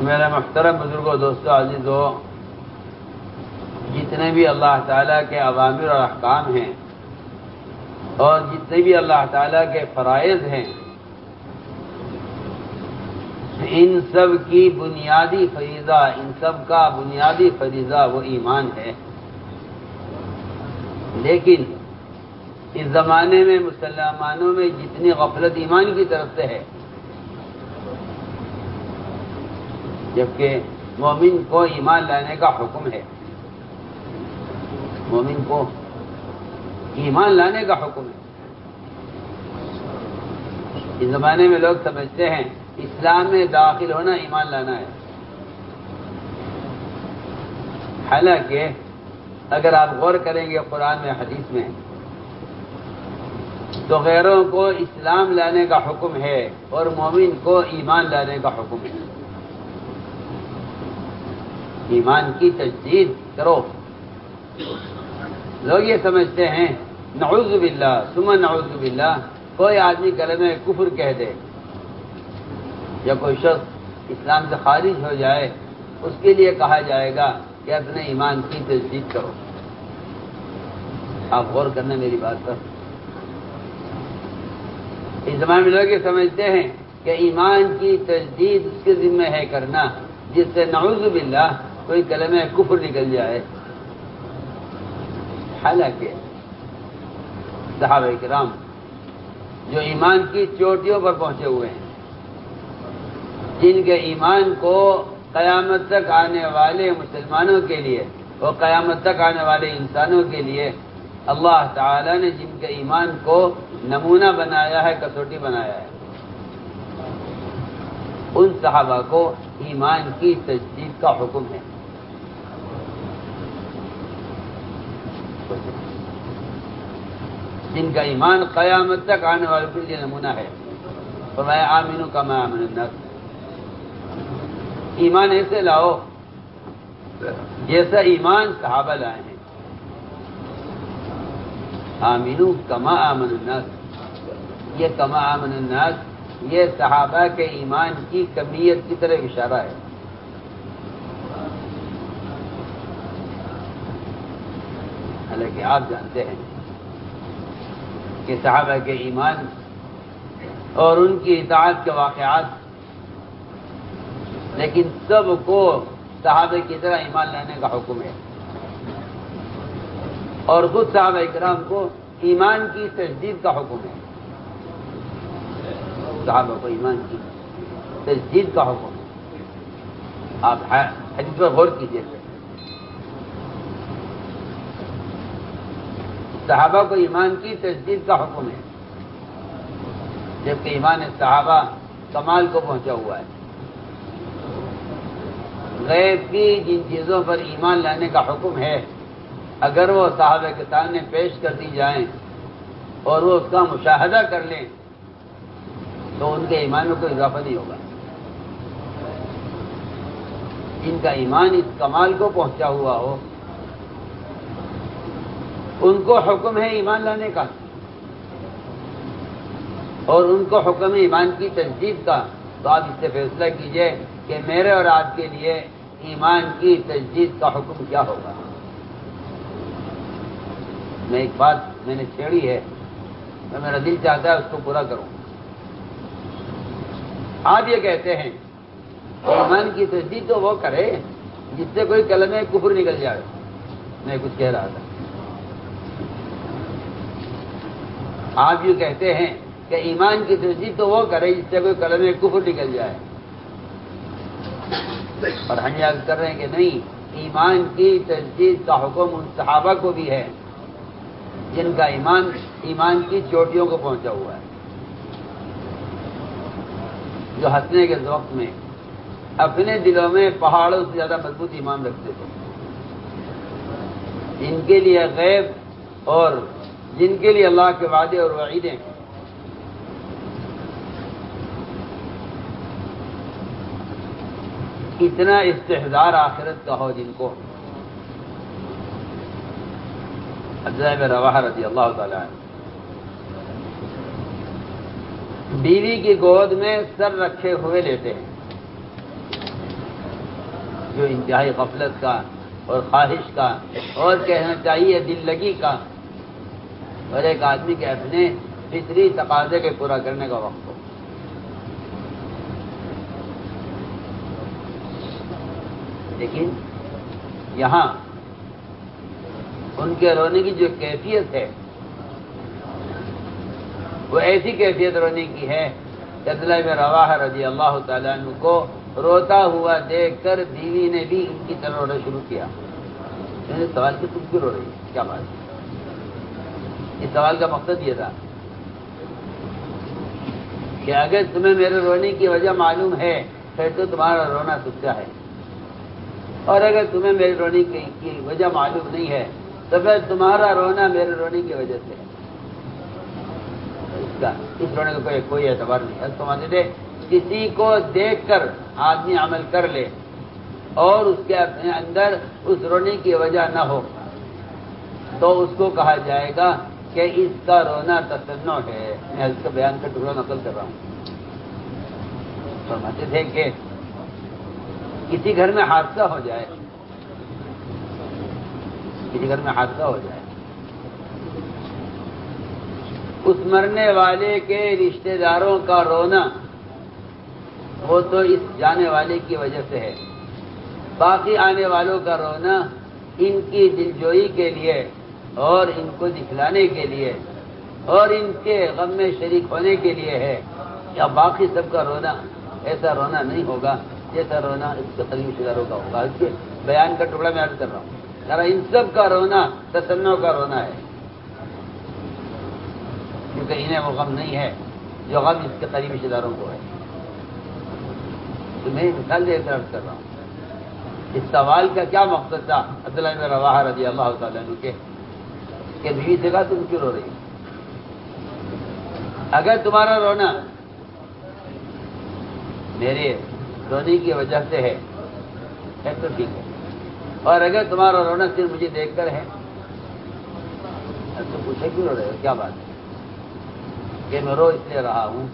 میرے محترم بزرگوں، دوستوں، عزیزوں، جتنے بھی اللہ تعالیٰ کے اوامر اور احکام ہیں اور جتنے بھی اللہ تعالیٰ کے فرائض ہیں، ان سب کی بنیادی فریضہ، ان سب کا بنیادی فریضہ وہ ایمان ہے۔ لیکن اس زمانے میں مسلمانوں میں جتنی غفلت ایمان کی طرف سے ہے، جبکہ مومن کو ایمان لانے کا حکم ہے، مومن کو ایمان لانے کا حکم ہے۔ اس زمانے میں لوگ سمجھتے ہیں اسلام میں داخل ہونا ایمان لانا ہے، حالانکہ اگر آپ غور کریں گے قرآن میں، حدیث میں، تو غیروں کو اسلام لانے کا حکم ہے اور مومن کو ایمان لانے کا حکم ہے۔ ایمان کی تجدید کرو۔ لوگ یہ سمجھتے ہیں نعوذ باللہ ثم نعوذ باللہ، کوئی آدمی کلمہ کفر کہہ دے یا کوئی شخص اسلام سے خارج ہو جائے، اس کے لیے کہا جائے گا کہ اپنے ایمان کی تجدید کرو۔ آپ غور کرنا میری بات پر۔ اس زمانے میں لوگ یہ سمجھتے ہیں کہ ایمان کی تجدید اس کے ذمہ ہے کرنا جس سے نعوذ باللہ کوئی کلمہ کفر نکل جائے، حالانکہ صحابہ کرام جو ایمان کی چوٹیوں پر پہنچے ہوئے ہیں، جن کے ایمان کو قیامت تک آنے والے مسلمانوں کے لیے اور قیامت تک آنے والے انسانوں کے لیے اللہ تعالیٰ نے جن کے ایمان کو نمونہ بنایا ہے، کسوٹی بنایا ہے، ان صحابہ کو ایمان کی تجدید کا حکم ہے۔ جن کا ایمان قیامت تک آنے والوں کے لیے نمونہ ہے، فرمایا آمنو کما آمن الناس، ایمان ایسے لاؤ جیسا ایمان صحابہ لائے ہیں۔ آمنو کما آمن الناس، یہ کما آمن الناس یہ صحابہ کے ایمان کی کمیت کی طرف اشارہ ہے۔ حالانکہ آپ جانتے ہیں کہ صحابہ کے ایمان اور ان کی اطاعت کے واقعات، لیکن سب کو صحابہ کی طرح ایمان لانے کا حکم ہے، اور خود صحابہ کرام کو ایمان کی تجدید کا حکم ہے۔ صحابہ کو ایمان کی تجدید کا حکم ہے۔ آپ حدیث پر غور کیجیے، صحابہ کو ایمان کی تجدید کا حکم ہے، جبکہ ایمان صحابہ کمال کو پہنچا ہوا ہے۔ غیب کی جن چیزوں پر ایمان لانے کا حکم ہے، اگر وہ صحابہ کے سامنے پیش کر دی جائیں اور وہ اس کا مشاہدہ کر لیں تو ان کے ایمان میں کوئی اضافہ نہیں ہوگا۔ جن کا ایمان اس کمال کو پہنچا ہوا ہو، ان کو حکم ہے ایمان لانے کا، اور ان کو حکم ہے ایمان کی تجدید کا۔ تو آپ اس سے فیصلہ کیجئے کہ میرے اور آپ کے لیے ایمان کی تجدید کا حکم کیا ہوگا۔ میں ایک بات میں نے چھیڑی ہے، میرا دل چاہتا ہے اس کو پورا کروں۔ آپ یہ کہتے ہیں ایمان کی تجدید تو وہ کرے جس سے کوئی کلمہ کفر نکل جائے۔ میں کچھ کہہ رہا تھا، آپ یہ کہتے ہیں کہ ایمان کی تجدید تو وہ کرے جس سے کوئی کلمہ کفر نکل جائے، اور ہم یاد کر رہے ہیں کہ نہیں، ایمان کی تجدید کا حکم ان صحابہ کو بھی ہے جن کا ایمان کی چوٹیوں کو پہنچا ہوا ہے، جو ہنسنے کے وقت میں اپنے دلوں میں پہاڑوں سے زیادہ مضبوط ایمان رکھتے تھے، جن کے لیے غیب اور جن کے لیے اللہ کے وعدے اور وعیدیں اتنا استحضار آخرت کا ہو، جن کو عبداللہ بن رواحہ رضی اللہ تعالیٰ عنہ بیوی کی گود میں سر رکھے ہوئے لیتے ہیں، جو انتہائی غفلت کا اور خواہش کا اور کہنا چاہیے دل لگی کا، اور ایک آدمی کے اپنے فطری تقاضے کے پورا کرنے کا وقت ہو۔ لیکن یہاں ان کے رونے کی جو کیفیت ہے وہ ایسی کیفیت رونے کی ہے کہ عبداللہ بن رواحہ رضی اللہ تعالیٰ عنہ کو روتا ہوا دیکھ کر بیوی نے بھی ان کی طرح رونا شروع کیا۔ میں نے سوال کہ تم کیوں رو رہی ہے، کیا بات ہے؟ اس سوال کا مقصد یہ تھا کہ اگر تمہیں میرے رونے کی وجہ معلوم ہے پھر تو تمہارا رونا سچا ہے، اور اگر تمہیں میرے رونے کی وجہ معلوم نہیں ہے تو پھر تمہارا رونا میرے رونے کی وجہ سے ہے۔ اس رونے کا کوئی اعتبار نہیں۔ سمجھتے تھے کسی کو دیکھ کر آدمی عمل کر لے اور اس کے اپنے اندر اس رونے کی وجہ نہ ہو تو اس کو کہا جائے گا کہ اس کا رونا تصنع ہے۔ میں اس کا بیان کا ٹکڑا نقل کر رہا ہوں۔ فرماتے تھے کہ کسی گھر میں حادثہ ہو جائے، کسی گھر میں حادثہ ہو جائے، اس مرنے والے کے رشتہ داروں کا رونا وہ تو اس جانے والے کی وجہ سے ہے، باقی آنے والوں کا رونا ان کی دلجوئی کے لیے اور ان کو دکھلانے کے لیے اور ان کے غم میں شریک ہونے کے لیے ہے، یا باقی سب کا رونا ایسا رونا نہیں ہوگا جیسا رونا اس کے قریب رشتہ داروں کا ہوگا۔ اس کے بیان کا ٹکڑا میں عرض کر رہا ہوں، ذرا ان سب کا رونا تصنع کا رونا ہے، کیونکہ انہیں وہ غم نہیں ہے جو غم اس کے قریب رشتہ داروں کو ہے۔ تو میں مثال دے کر عرض کر رہا ہوں اس سوال کا کیا مقصد تھا عبداللہ بن رواحہ رضی اللہ تعالیٰ عنہ کے کہ بیوی سے کہا تم کیوں رو رہی؟ اگر تمہارا رونا میرے رونے کی وجہ سے ہے تو ٹھیک ہے، اور اگر تمہارا رونا صرف مجھے دیکھ کر ہے تو پوچھے کیوں رو رہے ہو، کیا بات ہے؟ کہ میں رو اس لیے رہا ہوں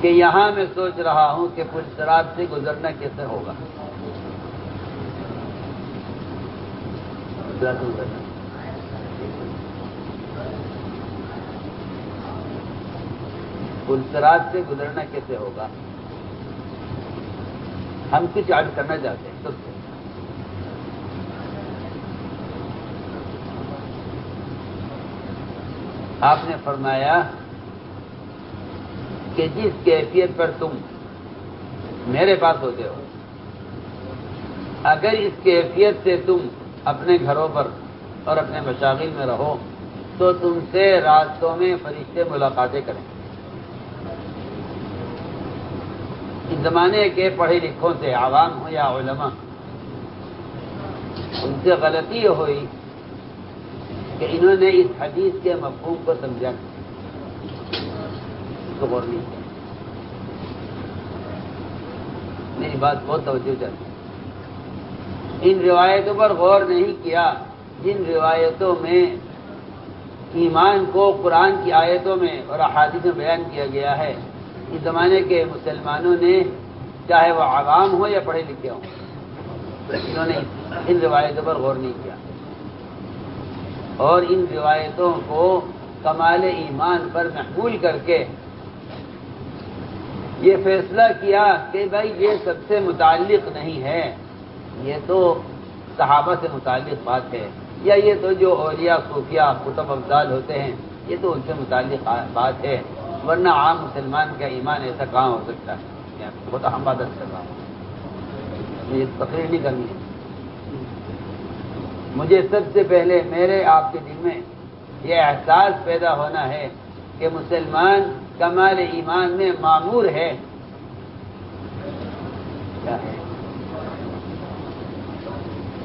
کہ یہاں میں سوچ رہا ہوں کہ پل صراط سے گزرنا کیسے ہوگا۔ پل صراط سے گزرنا کیسے ہوگا، ہم کچھ عرض کرنا چاہتے ہیں سب سے۔ آپ نے فرمایا کہ جس کیفیت پر تم میرے پاس ہوتے ہو، اگر اس کیفیت سے تم اپنے گھروں پر اور اپنے مشاغل میں رہو تو تم سے راستوں میں فرشتے ملاقاتیں کریں۔ اس زمانے کے پڑھے لکھوں سے، عوام ہو یا علماء، ان سے غلطی یہ ہوئی کہ انہوں نے اس حدیث کے مفہوم کو سمجھا نہیں، اس کو غور نہیں کیا۔ میری بات بہت توجہ چاہتی ہے، ان روایتوں پر غور نہیں کیا جن روایتوں میں ایمان کو قرآن کی آیتوں میں اور احادیث میں بیان کیا گیا ہے۔ اس زمانے کے مسلمانوں نے، چاہے وہ عوام ہو یا پڑھے لکھے ہوں، انہوں نے ان روایتوں پر غور نہیں کیا اور ان روایتوں کو کمال ایمان پر محمول کر کے یہ فیصلہ کیا کہ بھائی یہ سب سے متعلق نہیں ہے، یہ تو صحابہ سے متعلق بات ہے، یا یہ تو جو اولیاء صوفیاء قطب افضال ہوتے ہیں یہ تو ان سے متعلق بات ہے، ورنہ عام مسلمان کا ایمان ایسا کہاں ہو سکتا ہے۔ بہت اہم بات کر رہا ہوں، یہ تقریر نہیں کرنی ہے۔ مجھے سب سے پہلے میرے آپ کے دل میں یہ احساس پیدا ہونا ہے کہ مسلمان کمال ایمان میں معمور ہے۔ کیا ہے؟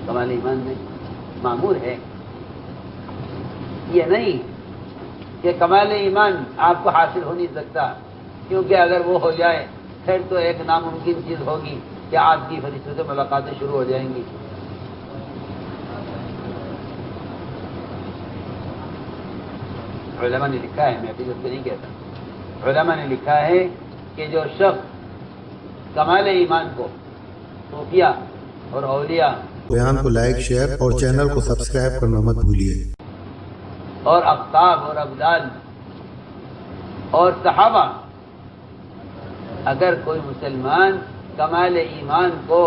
کمال ایمان میں معمور ہے، یہ نہیں کہ کمال ایمان آپ کو حاصل ہو نہیں سکتا، کیونکہ اگر وہ ہو جائے پھر تو ایک ناممکن چیز ہوگی کہ آپ کی فرشتوں سے ملاقاتیں شروع ہو جائیں گی۔ علماء نے لکھا ہے، میں ابھی اس کو نہیں کہتا، علماء نے لکھا ہے کہ جو شخص کمال ایمان کو صوفیہ اور اولیاء بیان کو لائک، شیئر اور چینل کو سبسکرائب کرنا مت بھولیے۔ اور اقطاب اور ابدال اور صحابہ، اگر کوئی مسلمان کمال ایمان کو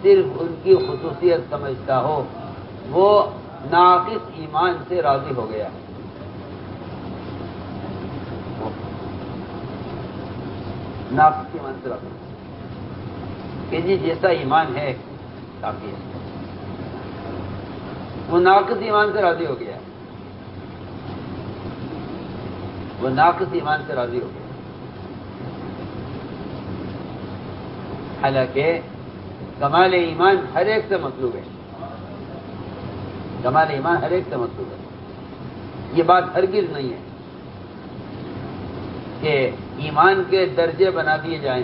صرف ان کی خصوصیت سمجھتا ہو، وہ ناقص ایمان سے راضی ہو گیا۔ ناقص ایمان سے راضی کہ جی جیسا ایمان ہے کافی ہے، وہ ناقص ایمان سے راضی ہو گیا، وہ ناقص ایمان سے راضی ہو گیا۔ حالانکہ کمال ایمان ہر ایک سے مطلوب ہے، کمال ایمان ہر ایک سے مطلوب ہے۔ یہ بات ہرگز نہیں ہے کہ ایمان کے درجے بنا دیے جائیں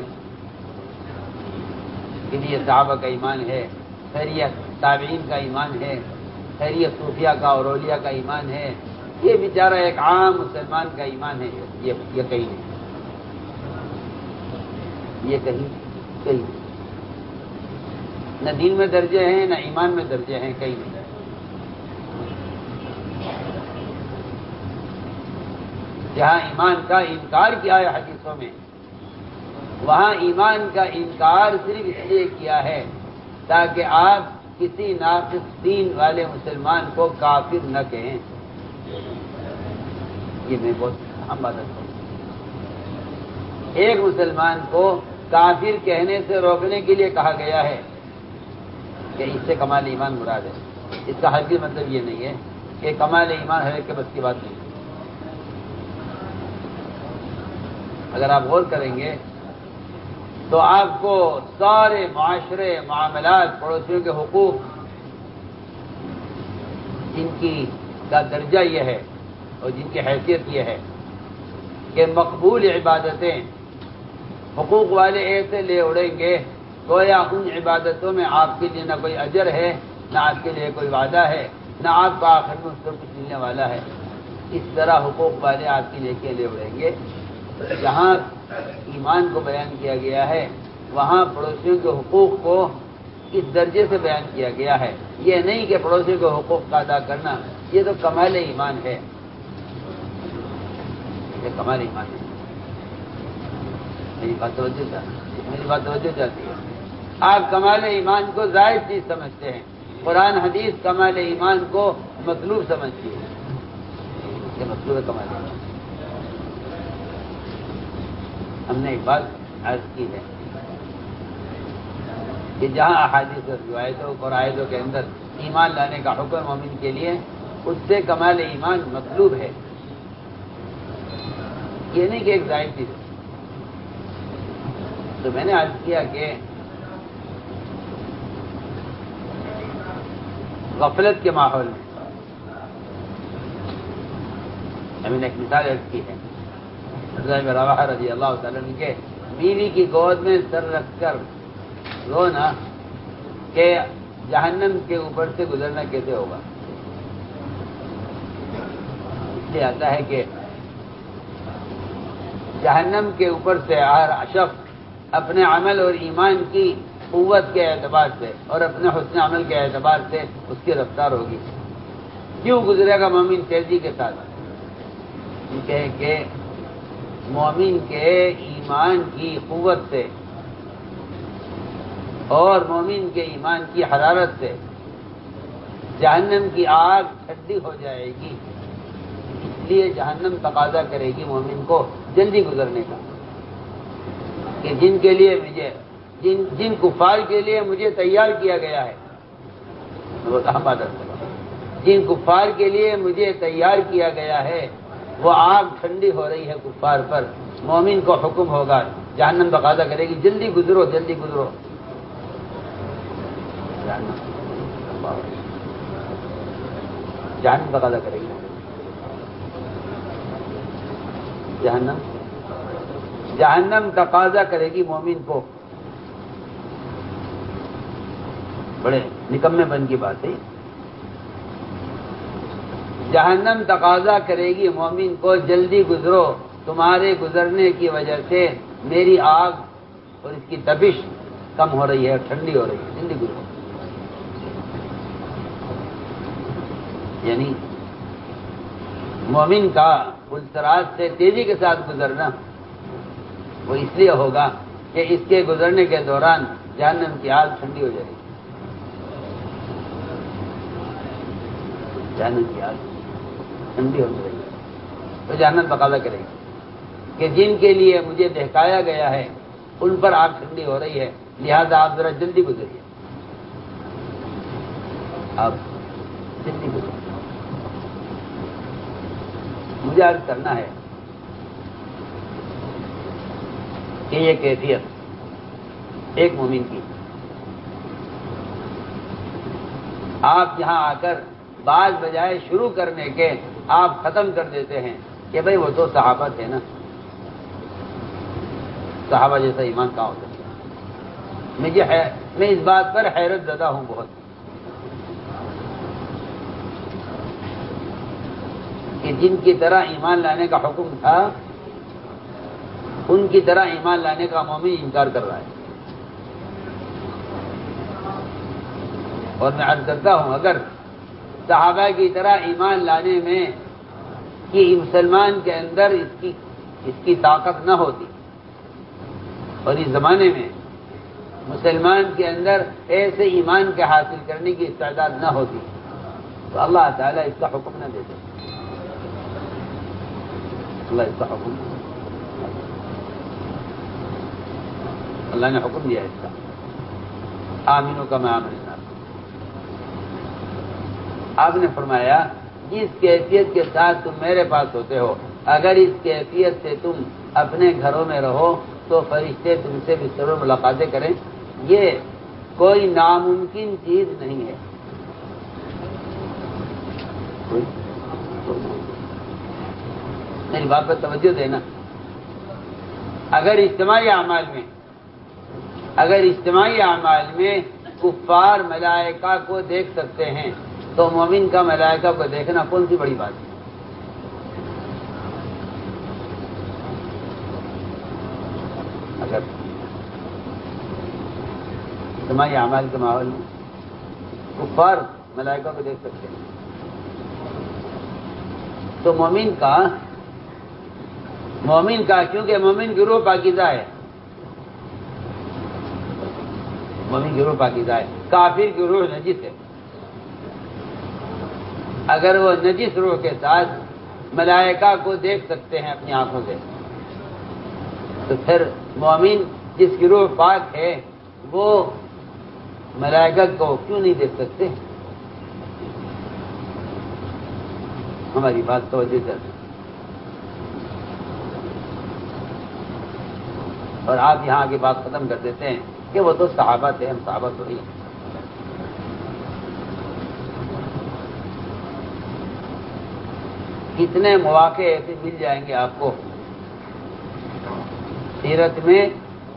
کہ یہ صحابہ کا ایمان ہے، پھر یہ تابعین کا ایمان ہے، پھر یہ صوفیہ کا اور اولیاء کا ایمان ہے، یہ بیچارہ ایک عام مسلمان کا ایمان ہے۔ یہ کہیں نہیں، یہ کہیں نہ دین میں درجے ہیں نہ ایمان میں درجے ہیں، کہیں نہیں۔ جہاں ایمان کا انکار کیا ہے حدیثوں میں، وہاں ایمان کا انکار صرف اس لیے کیا ہے تاکہ آپ کسی ناقص دین والے مسلمان کو کافر نہ کہیں۔ یہ میں بہت اہم بات کرتا ہوں۔ ایک مسلمان کو کافر کہنے سے روکنے کے لیے کہا گیا ہے کہ اس سے کمال ایمان مراد ہے۔ اس کا ہرگز مطلب یہ نہیں ہے کہ کمال ایمان ہر ایک کے بس کی بات نہیں۔ اگر آپ غور کریں گے تو آپ کو سارے معاشرے، معاملات، پڑوسیوں کے حقوق، جن کی کا درجہ یہ ہے اور جن کی حیثیت یہ ہے کہ مقبول عبادتیں حقوق والے ایسے لے اڑیں گے گویا ان عبادتوں میں آپ کے لیے نہ کوئی اجر ہے، نہ آپ کے لیے کوئی وعدہ ہے، نہ آپ کا آخر میں اس پر کچھ ملنے والا ہے۔ اس طرح حقوق والے آپ کی نیکیاں لے اڑیں گے۔ جہاں ایمان کو بیان کیا گیا ہے وہاں پڑوسیوں کے حقوق کو اس درجے سے بیان کیا گیا ہے۔ یہ نہیں کہ پڑوسیوں کے حقوق کا ادا کرنا یہ تو کمال ایمان ہے، یہ کمال ایمان ہے۔ میری بات توجہ چاہتی ہے۔ آپ کمال ایمان کو زائد چیز سمجھتے ہیں، قرآن حدیث کمال ایمان کو مطلوب سمجھتی ہے۔ یہ مطلوب ہے کمال ایمان۔ ہم نے ایک بات عرض کی ہے کہ جہاں احادیث اور روایتوں اور آیتوں کے اندر ایمان لانے کا حکم مومن کے لیے، اس سے کمال ایمان مطلوب ہے، یہ نہیں کہ ایک زائد چیز ہے۔ تو میں نے عرض کیا کہ غفلت کے ماحول میں میں نے ایک مثال عرض کی ہے، حضرت رواحہ رضی اللہ تعالیٰ عنہ کے بیوی کی گود میں سر رکھ کر رونا کہ جہنم کے اوپر سے گزرنا کیسے ہوگا۔ اس لیے آتا ہے کہ جہنم کے اوپر سے ہر شخص اپنے عمل اور ایمان کی قوت کے اعتبار سے اور اپنے حسن عمل کے اعتبار سے اس کی رفتار ہوگی۔ کیوں گزرے گا مومن تیزی کے ساتھ؟ کہ مومن کے ایمان کی قوت سے اور مومن کے ایمان کی حرارت سے جہنم کی آگ ٹھنڈی ہو جائے گی، اس لیے جہنم تقاضا کرے گی مومن کو جلدی گزرنے کا، کہ جن کے لیے مجھے جن کفار کے لیے مجھے تیار کیا گیا ہے، جن کفار کے لیے مجھے تیار کیا گیا ہے وہ آگ ٹھنڈی ہو رہی ہے کفار پر، مومن کو حکم ہوگا، جہنم تقاضا کرے گی جلدی گزرو جلدی گزرو۔ جہنم تقاضا کرے گی، جہنم تقاضا کرے گی مومن کو۔ بڑے نکمے پن کی بات ہے۔ جہنم تقاضا کرے گی مومن کو جلدی گزرو، تمہارے گزرنے کی وجہ سے میری آگ اور اس کی تپش کم ہو رہی ہے اور ٹھنڈی ہو رہی ہے، زندگی گزرو. یعنی مومن کا پلسرات سے تیزی کے ساتھ گزرنا وہ اس لیے ہوگا کہ اس کے گزرنے کے دوران جہنم کی آگ ٹھنڈی ہو جائے گی. جہنم کی آگ ٹھنڈی ہو جائے گی تو جہنم تقاضا کرے گی کہ جن کے لیے مجھے بہکایا گیا ہے ان پر آگ ٹھنڈی ہو رہی ہے، لہذا آپ ذرا جلدی گزریے. آپ جلدی گزریے. مجھے عرض کرنا ہے کہ یہ کیفیت ایک مومن کی، آپ یہاں آ کر بعض بجائے شروع کرنے کے آپ ختم کر دیتے ہیں کہ بھئی وہ تو صحابہ تھے نا، صحابہ جیسا ایمان کہاں ہو سکتا ہے. میں اس بات پر حیرت زدہ ہوں بہت کہ جن کی طرح ایمان لانے کا حکم تھا ان کی طرح ایمان لانے کا مومن انکار کر رہا ہے. اور میں عرض کرتا ہوں اگر صحابہ کی طرح ایمان لانے میں کہ مسلمان کے اندر اس کی طاقت نہ ہوتی اور اس زمانے میں مسلمان کے اندر ایسے ایمان کے حاصل کرنے کی استعداد نہ ہوتی تو اللہ تعالیٰ اس کا حکم نہ دیتے. اللہ اس کا حکم، اللہ نے حکم دیا اس کا، آمینو کما آمن الناس. آپ نے فرمایا جس کیفیت کے ساتھ تم میرے پاس ہوتے ہو اگر اس کیفیت سے تم اپنے گھروں میں رہو تو فرشتے تم سے بستروں میں ملاقاتیں کریں، یہ کوئی ناممکن چیز نہیں ہے. میری بات پر توجہ دینا. اگر اجتماعی اعمال میں کفار ملائکہ کو دیکھ سکتے ہیں تو مومن کا ملائکہ کو دیکھنا کون سی بڑی بات ہے؟ اگر اجتماعی اعمال کے ماحول میں کفار ملائکہ کو دیکھ سکتے ہیں تو مومن کا کیونکہ مومن کی روح پاکیزہ ہے، مومن کی روح پاکیزہ ہے، کافر کی روح نجس ہے. اگر وہ نجس روح کے ساتھ ملائکہ کو دیکھ سکتے ہیں اپنی آنکھوں سے تو پھر مومن جس کی روح پاک ہے وہ ملائکہ کو کیوں نہیں دیکھ سکتے؟ ہماری بات توجہ کریں. اور آپ یہاں کی بات ختم کر دیتے ہیں کہ وہ تو صحابہ تھے، ہم صحابہ تو نہیں. کتنے مواقع ایسے مل جائیں گے آپ کو سیرت میں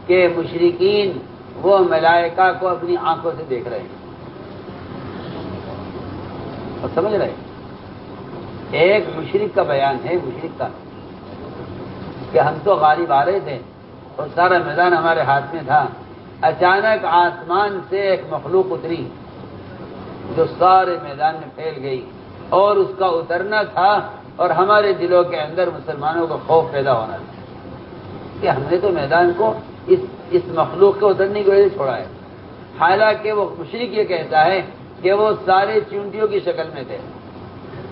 کہ مشرکین وہ ملائکہ کو اپنی آنکھوں سے دیکھ رہے ہیں. اور سمجھ رہے ہیں ایک مشرک کا بیان ہے، مشرک کا کہ ہم تو غالب آ رہے تھے اور سارا میدان ہمارے ہاتھ میں تھا، اچانک آسمان سے ایک مخلوق اتری جو سارے میدان میں پھیل گئی اور اس کا اترنا تھا اور ہمارے دلوں کے اندر مسلمانوں کا خوف پیدا ہونا تھا کہ ہم نے تو میدان کو اس مخلوق کے اترنے کی وجہ سے چھوڑا ہے. حالانکہ وہ مشرک یہ کہتا ہے کہ وہ سارے چونٹیوں کی شکل میں تھے،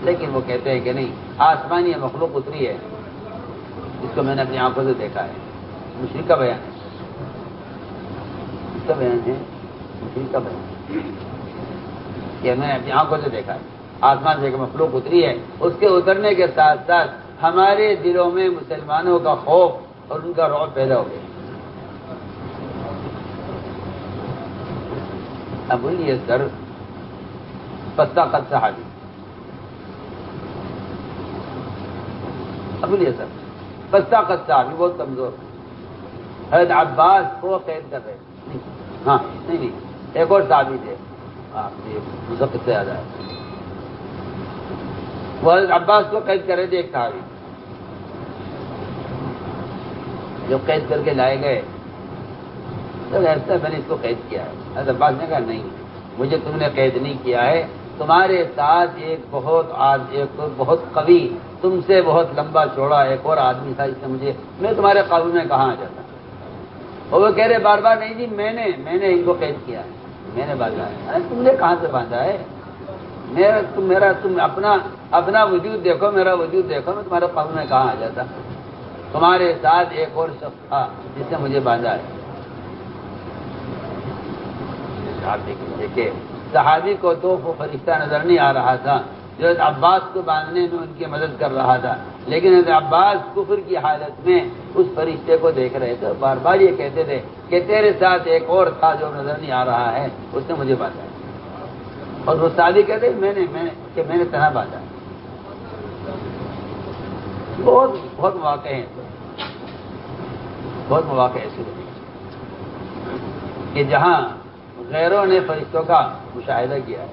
لیکن وہ کہتے ہیں کہ نہیں، آسمانی مخلوق اتری ہے، اس کو میں نے اپنی آنکھوں سے دیکھا ہے. مشرک کا بیان ہے، اس کا بیان ہے، مشرک کا بیان کہ میں نے اپنی آنکھوں سے دیکھا ہے، آسمان سے ایک مخلوق اتری ہے، اس کے اترنے کے ساتھ ساتھ ہمارے دلوں میں مسلمانوں کا خوف اور ان کا رعب پیدا ہو گیا. اب یہ سر پستہ قد صحابی، ابو یہ سر پستہ قد صحابی بہت کمزور، حضرت عباس کو قید کر رہے. ہاں نہیں ایک اور صحابی تھے، مجھے سے یاد آیا، وہ حضرت عباس کو قید کر رہے تھے. ایک صحابی جو قید کر کے لائے گئے تو ایسا میں نے اس کو قید کیا ہے. حضرت عباس نے کہا نہیں، مجھے تم نے قید نہیں کیا ہے، تمہارے ساتھ ایک بہت قوی، تم سے بہت لمبا چوڑا ایک اور آدمی تھا، اس نے مجھے، میں تمہارے قابو میں کہاں آ جاتا. اور وہ کہہ رہے بار بار نہیں جی میں نے ان کو قید کیا ہے، میں نے باندھا ہے. تم نے کہاں سے باندھا ہے؟ تم اپنا وجود دیکھو، میرا وجود دیکھو، میں تمہارے قابو میں کہاں آ جاتا. تمہارے ساتھ ایک اور شخص تھا جس نے مجھے باندھا ہے. آپ دیکھیں صحابی کو تو وہ فرشتہ نظر نہیں آ رہا تھا جو عباس کو باندھنے میں ان کی مدد کر رہا تھا، لیکن عباس کفر کی حالت میں اس فرشتے کو دیکھ رہے تھے، بار بار یہ کہتے تھے کہ تیرے ساتھ ایک اور تھا جو نظر نہیں آ رہا ہے، اس نے مجھے باندھا. اور وہ صحابی کہتے میں نے تنہا باندھا. بہت مواقع ہیں، بہت مواقع ایسے ہوتے ہیں کہ جہاں غیروں نے فرشتوں کا مشاہدہ کیا ہے.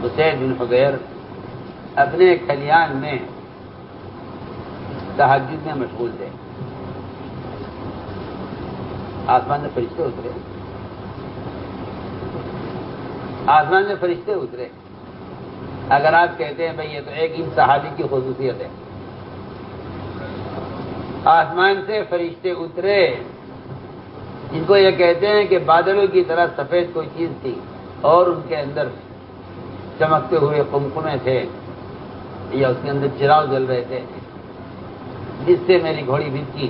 اسید بن حضیر اپنے کھلیان میں تہجد میں مشغول تھے. آسمان میں فرشتے اترے، آسمان میں فرشتے اترے. اگر آپ کہتے ہیں بھئی یہ تو ایک ان صحابی کی خصوصیت ہے، آسمان سے فرشتے اترے جن کو یہ کہتے ہیں کہ بادلوں کی طرح سفید کوئی چیز تھی اور ان کے اندر چمکتے ہوئے قمقمے تھے یا اس کے اندر چراغ جل رہے تھے، جس سے میری گھوڑی بھٹکی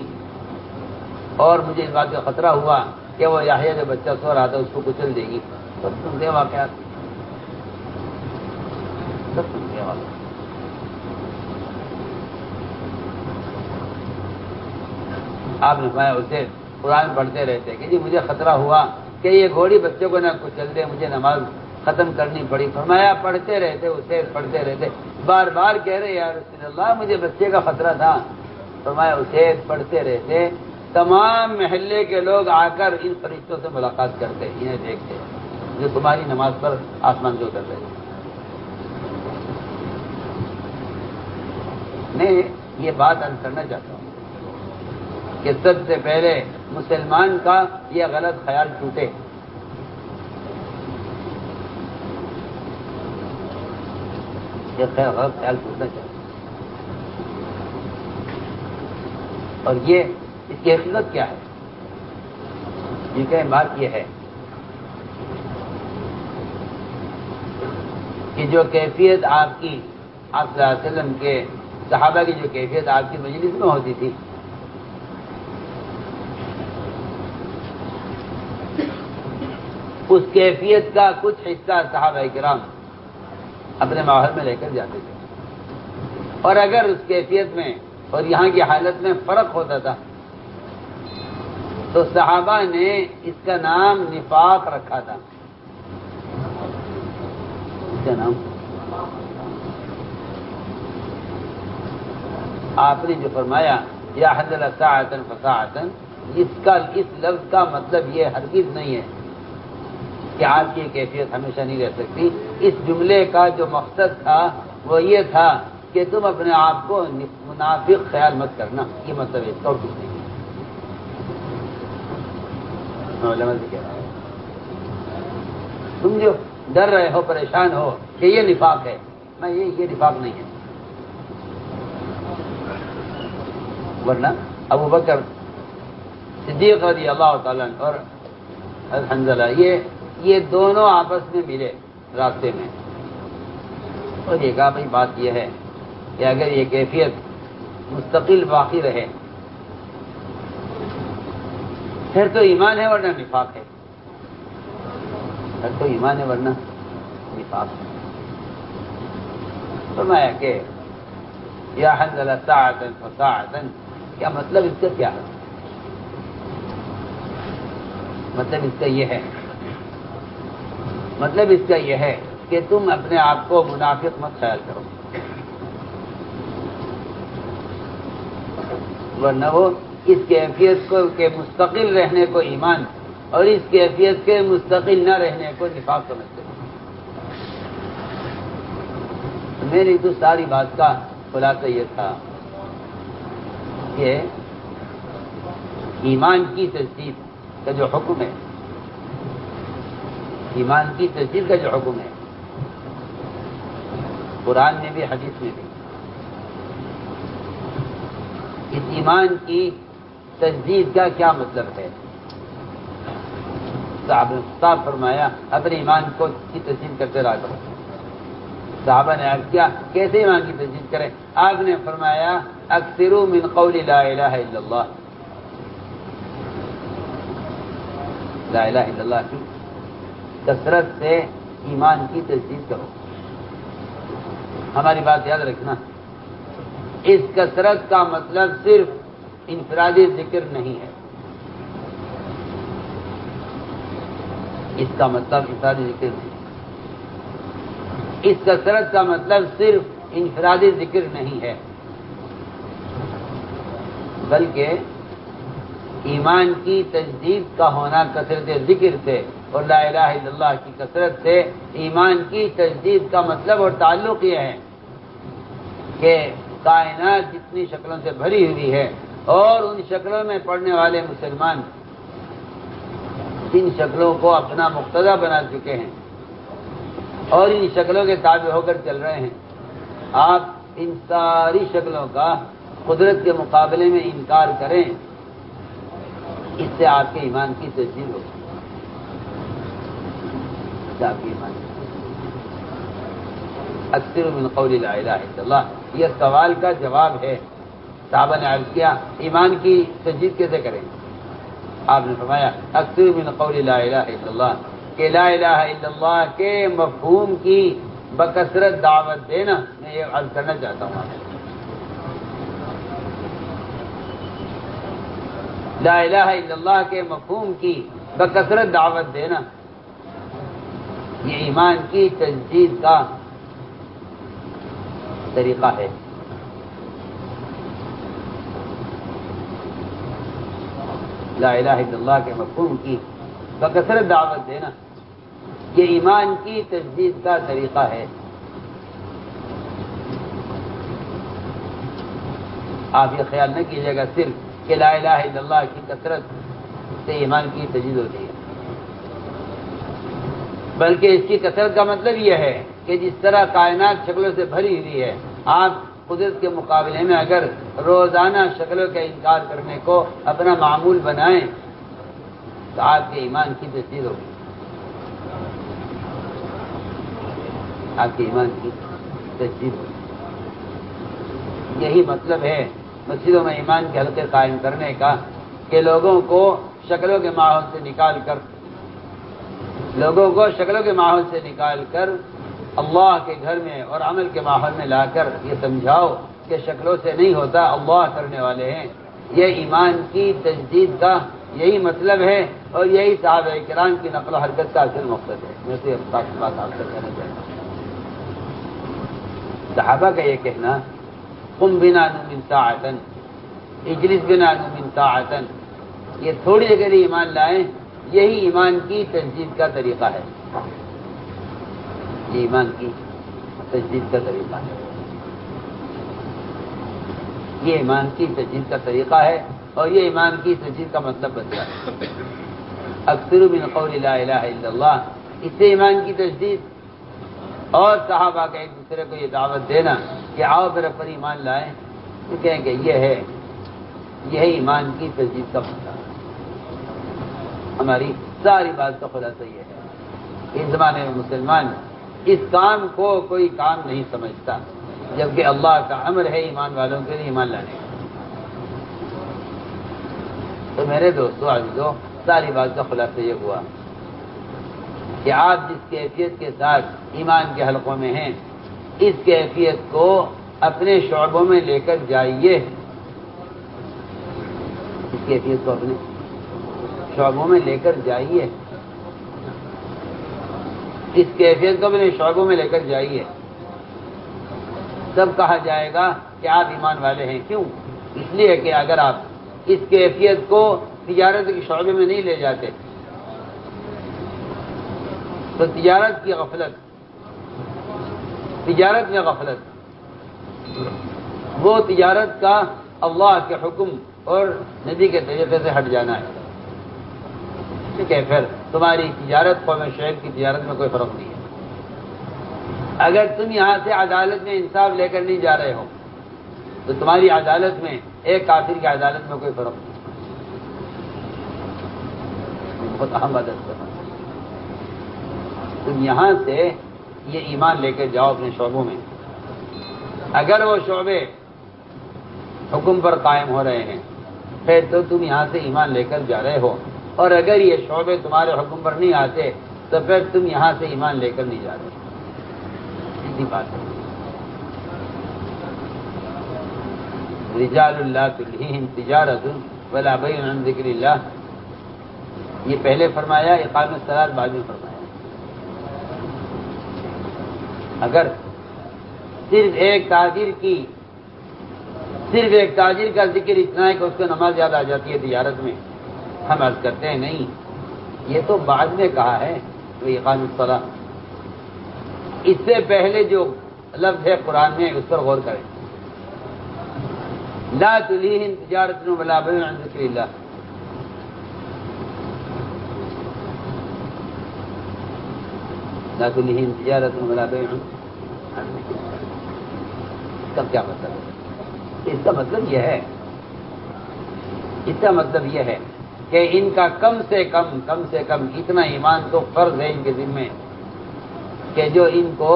اور مجھے اس بات کا خطرہ ہوا کہ وہ یحییٰ جو بچہ سو رہا تھا اس کو کچل دے گی. سب سنتے واقعات، سب سنتے واقعات. آپ نے فرمایا اسے قرآن پڑھتے رہتے کہ جی مجھے خطرہ ہوا کہ یہ گھوڑی بچوں کو نہ کچل دے، مجھے نماز ختم کرنی پڑی. فرمایا پڑھتے رہتے، اسے پڑھتے رہتے، بار بار کہہ رہے یا رسول اللہ مجھے بچے کا خطرہ تھا. فرمایا اسے پڑھتے رہتے. تمام محلے کے لوگ آ کر ان فرشتوں سے ملاقات کرتے، انہیں دیکھتے جو تمہاری نماز پر آسمان سے اتر رہے تھے. میں یہ بات عرض کرنا چاہتا ہوں کہ سب سے پہلے مسلمان کا یہ غلط خیال ٹوٹے. یہ غلط خیال ٹوٹنا چاہیے. اور یہ اس کی حقیقت کیا ہے؟ یہ کہ بات یہ ہے کہ جو کیفیت آپ کی آپ صلی اللہ علیہ وسلم کے صحابہ کی جو کیفیت آپ کی مجلس میں ہوتی تھی، اس کیفیت کا کچھ حصہ صحابہ کرام اپنے ماحول میں لے کر جاتے تھے. اور اگر اس کیفیت میں اور یہاں کی حالت میں فرق ہوتا تھا تو صحابہ نے اس کا نام نفاق رکھا تھا. اس کا نام آپ نے جو فرمایا یا حضر ساعتن فساعتن، اس لفظ کا مطلب یہ ہرگز نہیں ہے کہ آپ کی کیفیت ہمیشہ نہیں رہ سکتی. اس جملے کا جو مقصد تھا وہ یہ تھا کہ تم اپنے آپ کو منافق خیال مت کرنا. یہ مطلب ہے، اس کا اور کچھ نہیں. تم جو ڈر رہے ہو، پریشان ہو کہ یہ نفاق ہے، میں یہ نفاق نہیں ہے. ورنہ ابو بکر صدیق رضی اللہ تعالیٰ اور حنظلہ یہ دونوں آپس میں ملے راستے میں اور یہ کہا بھائی بات یہ ہے کہ اگر یہ کیفیت مستقل باقی رہے پھر تو ایمان ہے ورنہ نفاق ہے. پھر تو ایمان ہے ورنہ نفاق ہے. فرمایا کہ یا حنظلہ ساعتن فساعتن، کیا مطلب اس کا کیا ہے؟ مطلب اس کا یہ ہے کہ تم اپنے آپ کو منافق مت خیال کرو، ورنہ وہ اس کیفیت کو کہ مستقل رہنے کو ایمان اور اس کیفیت کے مستقل نہ رہنے کو نفاق سمجھتے ہیں. میری تو ساری بات کا خلاصہ یہ تھا کہ ایمان کی تجدید کا جو حکم ہے، ایمان کی تجدید کا جو حکم ہے، قرآن میں بھی حدیث میں بھی، اس ایمان کی تجدید کا کیا مطلب ہے؟ صاحب فرمایا اپنے ایمان کی تجدید کرتے رہا کرو۔ صحابہ نے عرض کیا کیسے ایمان کی تجدید کریں؟ آپ نے فرمایا اکثروا من قول لا الہ الا اللہ، لا الہ الا اللہ کی کثرت سے ایمان کی تجدید کرو۔ ہماری بات یاد رکھنا، اس کثرت کا مطلب صرف انفرادی ذکر نہیں ہے، اس کا مطلب انفرادی ذکر نہیں، اس کثرت کا مطلب صرف انفرادی ذکر نہیں ہے، بلکہ ایمان کی تجدید کا ہونا کثرت ذکر سے اور لا الہ الا اللہ کی کثرت سے ایمان کی تجدید کا مطلب اور تعلق یہ ہے کہ کائنات جتنی شکلوں سے بھری ہوئی ہے اور ان شکلوں میں پڑھنے والے مسلمان ان شکلوں کو اپنا مقتدی بنا چکے ہیں اور ان شکلوں کے تابع ہو کر چل رہے ہیں، آپ ان ساری شکلوں کا قدرت کے مقابلے میں انکار کریں، اس سے آپ کے ایمان کی تجدید ہوگی، آپ کے ایمان اکثر من قول لا الہ الا اللہ، یہ سوال کا جواب ہے۔ صحابہ نے عرض کیا ایمان کی تجدید کیسے کریں؟ آپ نے فرمایا اکثر من قول لا الہ الا اللہ، کہ لا الہ الا اللہ کے مفہوم کی بکثرت دعوت دینا۔ میں یہ عرض کرنا چاہتا ہوں، لا الہ الا اللہ کے مفہوم کی بکثرت دعوت دینا یہ ایمان کی تجدید کا طریقہ ہے۔ لا الہ الا اللہ کے مفہوم کی بکثرت دعوت دینا یہ ایمان کی تجدید کا طریقہ ہے۔ آپ یہ خیال نہ کیجیے گا صرف کہ لا الہ الا اللہ کی کثرت سے ایمان کی تجدید ہوتی ہے، بلکہ اس کی کثرت کا مطلب یہ ہے کہ جس طرح کائنات شکلوں سے بھری ہوئی ہے، آپ قدرت کے مقابلے میں اگر روزانہ شکلوں کا انکار کرنے کو اپنا معمول بنائیں تو آپ کے ایمان کی تجدید ہوگی، آپ کے ایمان کی تجدید ہوگی۔ یہی مطلب ہے مسجدوں میں ایمان کے حلقے قائم کرنے کا، کہ لوگوں کو شکلوں کے ماحول سے نکال کر اللہ کے گھر میں اور عمل کے ماحول میں لا کر یہ سمجھاؤ کہ شکلوں سے نہیں ہوتا، اللہ کرنے والے ہیں۔ یہ ایمان کی تجدید کا یہی مطلب ہے اور یہی صحابہ کرام کی نقل و حرکت کا اصل مقصد ہے۔ میں تو یہ بات آپ سے کہنا چاہتا ہوں، صحابہ کا یہ کہنا قم بنا نؤمن ساعۃ اجلس بنا نؤمن ساعۃ، یہ تھوڑی اگر ایمان لائیں، یہی ایمان کی تجدید کا طریقہ ہے، یہ ایمان کی تجدید کا طریقہ ہے، یہ ایمان کی تجدید کا طریقہ ہے اور یہ ایمان کی تجدید کا مطلب بتایا ہے۔ اکثر من قول لا الہ الا اللہ، اس سے ایمان کی تجدید اور صحابہ کا ایک دوسرے کو یہ دعوت دینا کہ آؤ میرے پر ایمان لائیں، تو کہیں گے یہ ہے ایمان کی تجدید کا مطلب۔ ہماری ساری بات کا خلاصہ یہ ہے، اس زمانے میں مسلمان اس کام کو کوئی کام نہیں سمجھتا، جبکہ اللہ کا امر ہے ایمان والوں کے لیے ایمان لانے کا۔ تو میرے دوستو عزیزو، ساری بات کا خلاصہ یہ ہوا کہ آپ جس کیفیت کے ساتھ ایمان کے حلقوں میں ہیں، اس کیفیت کو اپنے شعبوں میں لے کر جائیے، اس کیفیت کو اپنے شعبوں میں لے کر جائیے، اس کیفیت کو اپنے شعبوں میں لے کر جائیے، تب کہا جائے گا کہ آپ ایمان والے ہیں۔ کیوں؟ اس لیے کہ اگر آپ اس کیفیت کو تجارت کے شعبے میں نہیں لے جاتے تو تجارت میں غفلت، وہ تجارت کا اللہ کے حکم اور نبی کے طریقے سے ہٹ جانا ہے، ٹھیک ہے، پھر تمہاری تجارت قوم شعیب کی تجارت میں کوئی فرق نہیں ہے۔ اگر تم یہاں سے عدالت میں انصاف لے کر نہیں جا رہے ہو تو تمہاری عدالت میں ایک کافر کی عدالت میں کوئی فرق نہیں۔ بہت اہم عادت ہے، تم یہاں سے یہ ایمان لے کے جاؤ اپنے شعبوں میں، اگر وہ شعبے حکم پر قائم ہو رہے ہیں پھر تو تم یہاں سے ایمان لے کر جا رہے ہو، اور اگر یہ شعبے تمہارے حکم پر نہیں آتے تو پھر تم یہاں سے ایمان لے کر نہیں جا رہے، سیدھی بات ہے۔ رجال لا تلہیہم تجارۃ ولا بیع عن ذکر اللہ، یہ پہلے فرمایا، اقام الصلاۃ بعد میں فرمایا۔ اگر صرف ایک تاجر کا ذکر اتنا ہے کہ اس کو نماز یاد آ جاتی ہے تجارت میں، ہم عرض کرتے ہیں نہیں، یہ تو بعد میں کہا ہے تو اقام الصلاۃ، اس سے پہلے جو لفظ ہے قرآن میں اس پر غور کریں، لا تلہیہم تجارۃ ولا بیع عن ذکر اللہ، لا تلہیہم تجارۃ ولا بیع عن ذکر اللہ، اس کا کیا مطلب ہے؟ اس کا مطلب یہ ہے کہ ان کا کم سے کم اتنا ایمان تو فرض ہے ان کے ذمے کہ جو ان کو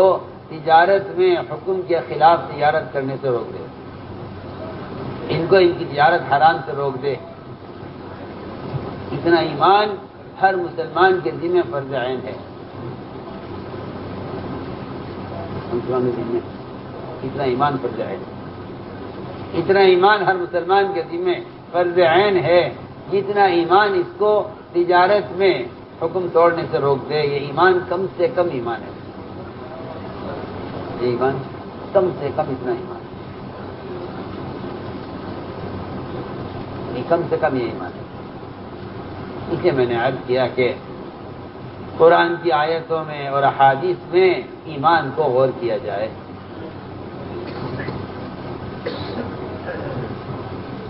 تجارت میں حکم کے خلاف تجارت کرنے سے روک دے، ان کو ان کی تجارت حرام سے روک دے، اتنا ایمان ہر مسلمان کے ذمے فرض عین ہے۔ مسلمان کے ذمے اتنا ایمان فرض عین ہے، اتنا ایمان ہر مسلمان کے ذمے فرض عین ہے، جتنا ایمان اس کو تجارت میں حکم توڑنے سے روک دے، یہ ایمان کم سے کم ایمان ہے، یہ ایمان کم سے کم اتنا ایمان ہے، کم سے کم یہ ایمان ہے۔ اس لیے میں نے عرض کیا کہ قرآن کی آیتوں میں اور احادیث میں ایمان کو غور کیا جائے۔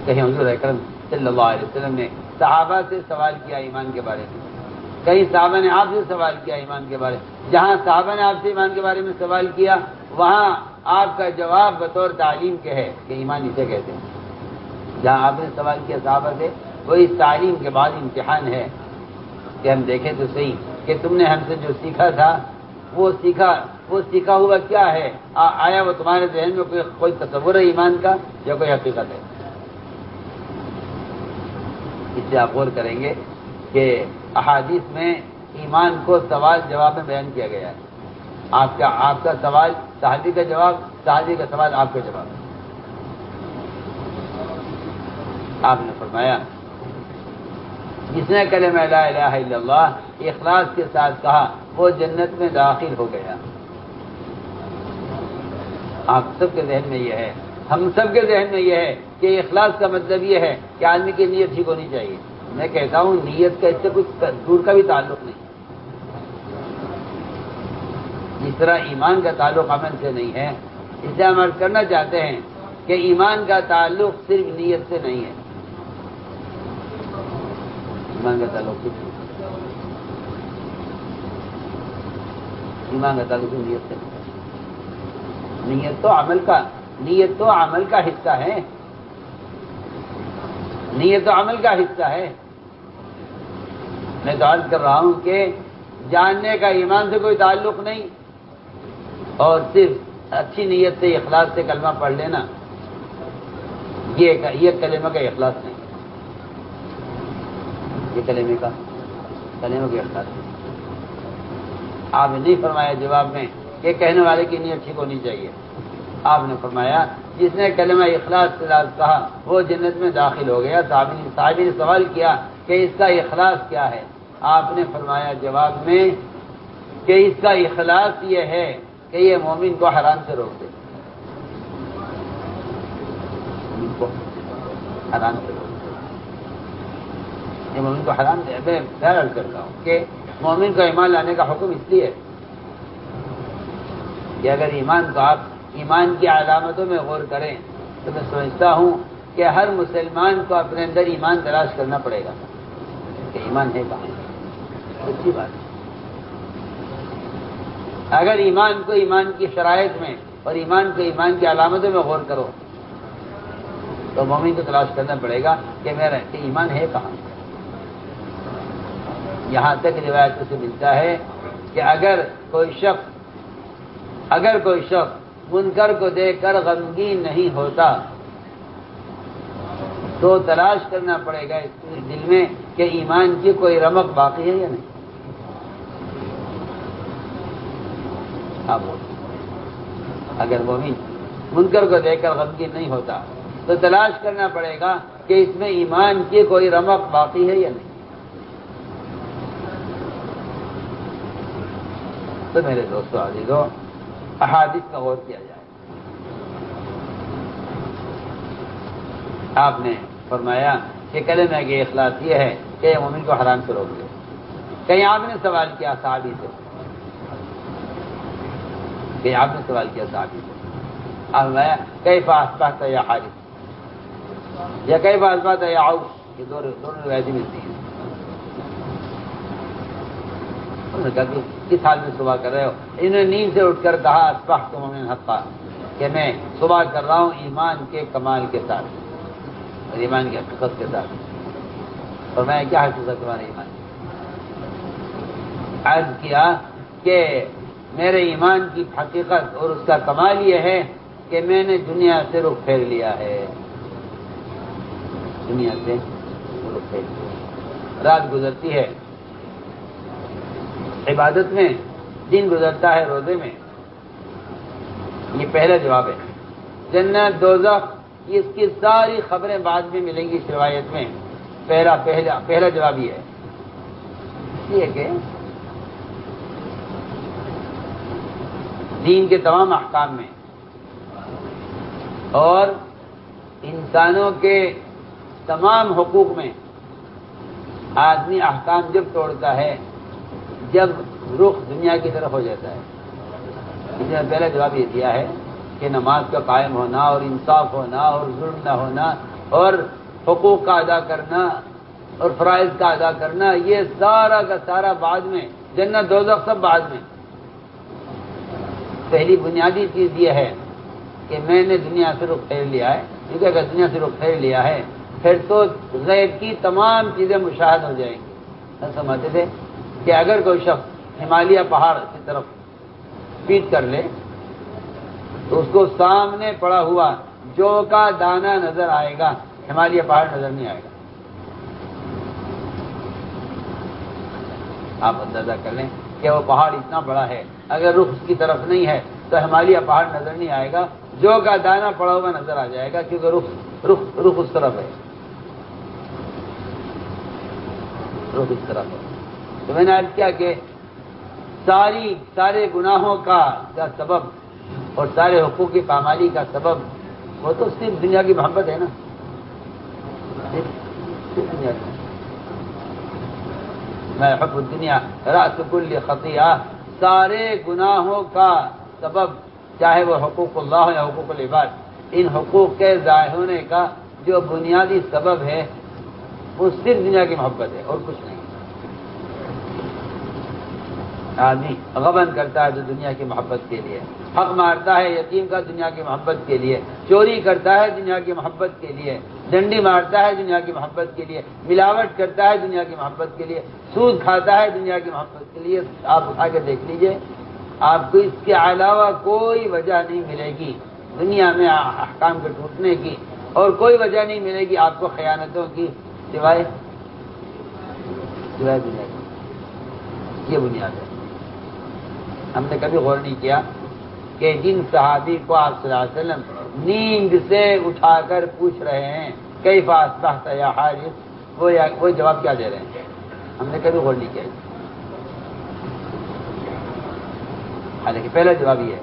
کہیں حضور اکرم صلی اللہ علیہ وسلم نے صحابہ سے سوال کیا ایمان کے بارے میں، کئی صحابہ نے آپ سے سوال کیا ایمان کے بارے میں، جہاں صحابہ نے آپ سے ایمان کے بارے میں سوال کیا وہاں آپ کا جواب بطور تعلیم کے ہے کہ ایمان اسے کہتے ہیں۔ جہاں آپ نے سوال کیا صحابہ سے وہ اس تعلیم کے بعد امتحان ہے کہ ہم دیکھیں تو صحیح کہ تم نے ہم سے جو سیکھا تھا وہ سیکھا ہوا کیا ہے، آیا وہ تمہارے ذہن میں کوئی تصور ہے ایمان کا یا کوئی حقیقت ہے؟ اس سے آپ غور کریں گے کہ احادیث میں ایمان کو سوال جواب میں بیان کیا گیا ہے، آپ کا سوال صحابی کا جواب، صحابی کا سوال آپ کا جواب۔ آپ نے فرمایا جس نے کلمہ لا الہ الا اللہ اخلاص کے ساتھ کہا وہ جنت میں داخل ہو گیا۔ آپ سب کے ذہن میں یہ ہے، ہم سب کے ذہن میں یہ ہے کہ اخلاص کا مطلب یہ ہے کہ آدمی کی نیت ٹھیک ہونی چاہیے۔ میں کہتا ہوں نیت کا اس سے کچھ دور کا بھی تعلق نہیں، جس طرح ایمان کا تعلق عمل سے نہیں ہے، اس سے ہم عرض کرنا چاہتے ہیں کہ ایمان کا تعلق صرف نیت سے نہیں ہے، ایمان کا تعلق صرف نیت سے نہیں ہے، نیت تو عمل کا حصہ ہے، نیت تو عمل کا حصہ ہے۔ میں تو عرض کر رہا ہوں کہ جاننے کا ایمان سے کوئی تعلق نہیں، اور صرف اچھی نیت سے اخلاص سے کلمہ پڑھ لینا یہ کلمہ کا اخلاص نہیں، یہ کلمہ کا اخلاص نہیں۔ آپ نے نہیں فرمایا جواب میں کہ کہنے والے کی نیت ٹھیک ہونی چاہیے، آپ نے فرمایا جس نے کلمہ اخلاص کے ساتھ کہا وہ جنت میں داخل ہو گیا۔ صحابی نے سوال کیا کہ اس کا اخلاص کیا ہے؟ آپ نے فرمایا جواب میں کہ اس کا اخلاص یہ ہے کہ یہ مومن کو حرام سے روک دے، مومن کو حرام سے روک دے، یہ مومن کو حرام دے۔ میں عرض کرتا ہوں کہ مومن کو ایمان لانے کا حکم اس لیے کہ اگر ایمان کو آپ ایمان کی علامتوں میں غور کریں تو میں سمجھتا ہوں کہ ہر مسلمان کو اپنے اندر ایمان تلاش کرنا پڑے گا کہ ایمان ہے کہاں. اچھی بات ہے. اگر ایمان کو ایمان کی شرائط میں اور ایمان کو ایمان کی علامتوں میں غور کرو تو مومن کو تلاش کرنا پڑے گا کہ میرا کہ ایمان ہے کہاں. یہاں تک روایتوں سے ملتا ہے کہ اگر کوئی شخص منکر کو دیکھ کر غمگین نہیں ہوتا تو تلاش کرنا پڑے گا اس کے دل میں کہ ایمان کی کوئی رمق باقی ہے یا نہیں. آپ اگر مومن منکر کو دیکھ کر غمگین نہیں ہوتا تو تلاش کرنا پڑے گا کہ اس میں ایمان کی کوئی رمق باقی ہے یا نہیں. تو میرے دوستو عزیزو، احادیث کا غور کیا جائے. آپ نے فرمایا کہ کلمہ کے اخلاص یہ ہے کہ یہ مومن کو حرام سے روک دے. کہیں آپ نے سوال کیا صحابی سے، آپ فرمایا کیف اصبحت یا حارث یا کیف اصبحت یا عوف، یہ دونوں روایتیں ملتی ہیں. انہوں نے کہا کہ کس حال میں صبح کر رہے ہو؟ انہوں نے نیند سے اٹھ کر کہا اصبحت مؤمنا حقا، کہ میں صبح کر رہا ہوں ایمان کے کمال کے ساتھ اور ایمان کی حقیقت کے ساتھ. اور میں کیا حقیقت تمہارے ایمان عرض کیا کہ میرے ایمان کی حقیقت اور اس کا کمال یہ ہے کہ میں نے دنیا سے رخ پھیر لیا ہے. دنیا سے رخ پھیر لیا. رات گزرتی ہے عبادت میں، دن گزرتا ہے روزے میں. یہ پہلا جواب ہے. جنت دوزخ اس کی ساری خبریں بعد میں ملیں گی اس روایت میں. پہلا جواب یہ ہے. اس لیے کہ دین کے تمام احکام میں اور انسانوں کے تمام حقوق میں آدمی احکام جب توڑتا ہے جب رخ دنیا کی طرف ہو جاتا ہے. اس نے پہلا جواب یہ دیا ہے کہ نماز کا قائم ہونا اور انصاف ہونا اور ظلم نہ ہونا اور حقوق کا ادا کرنا اور فرائض کا ادا کرنا، یہ سارا کا سارا بعد میں. جنت دوزخ سب بعد میں. پہلی بنیادی چیز یہ ہے کہ میں نے دنیا سے رخ پھیر لیا ہے. کیونکہ اگر دنیا سے رخ پھیر لیا ہے پھر تو غیب کی تمام چیزیں مشاہد ہو جائیں گی. سمجھتے تھے کہ اگر کوئی شخص ہمالیہ پہاڑ کی طرف پیٹ کر لے تو اس کو سامنے پڑا ہوا جو کا دانہ نظر آئے گا، ہمالیہ پہاڑ نظر نہیں آئے گا. آپ اندازہ کر لیں کہ وہ پہاڑ اتنا بڑا ہے، اگر رخ اس کی طرف نہیں ہے تو ہمالیہ پہاڑ نظر نہیں آئے گا، جو کا دانہ پڑا ہوا نظر آ جائے گا، کیونکہ رخ اس طرف ہے. رخ اس طرف ہے. تو میں نے عرض کیا کہ سارے گناہوں کا سبب اور سارے حقوق کی پامالی کا سبب وہ تو صرف دنیا کی محبت ہے نا. صرف دنیا کی. میں حب الدنیا رأس کل خطیئہ، سارے گناہوں کا سبب چاہے وہ حقوق اللہ ہو یا حقوق العباد، ان حقوق کے ضائع ہونے کا جو بنیادی سبب ہے وہ صرف دنیا کی محبت ہے اور کچھ نہیں. آدمی غبن کرتا ہے تو دنیا کی محبت کے لیے، حق مارتا ہے یتیم کا دنیا کی محبت کے لیے، چوری کرتا ہے دنیا کی محبت کے لیے، ڈنڈی مارتا ہے دنیا کی محبت کے لیے، ملاوٹ کرتا ہے دنیا کی محبت کے لیے، سود کھاتا ہے دنیا کی محبت کے لیے. آپ اٹھا کے دیکھ لیجئے، آپ کو اس کے علاوہ کوئی وجہ نہیں ملے گی دنیا میں احکام کے ٹوٹنے کی، اور کوئی وجہ نہیں ملے گی آپ کو خیانتوں کی سوائے دنیا کی. یہ بنیاد ہے. ہم نے کبھی غور نہیں کیا کہ جن صحابی کو آپ صلی اللہ علیہ وسلم نیند سے اٹھا کر پوچھ رہے ہیں کیف اصبحت یا حارث، وہ جواب کیا دے رہے ہیں. ہم نے کبھی غور نہیں کیا. حالانکہ پہلا جواب یہ ہے.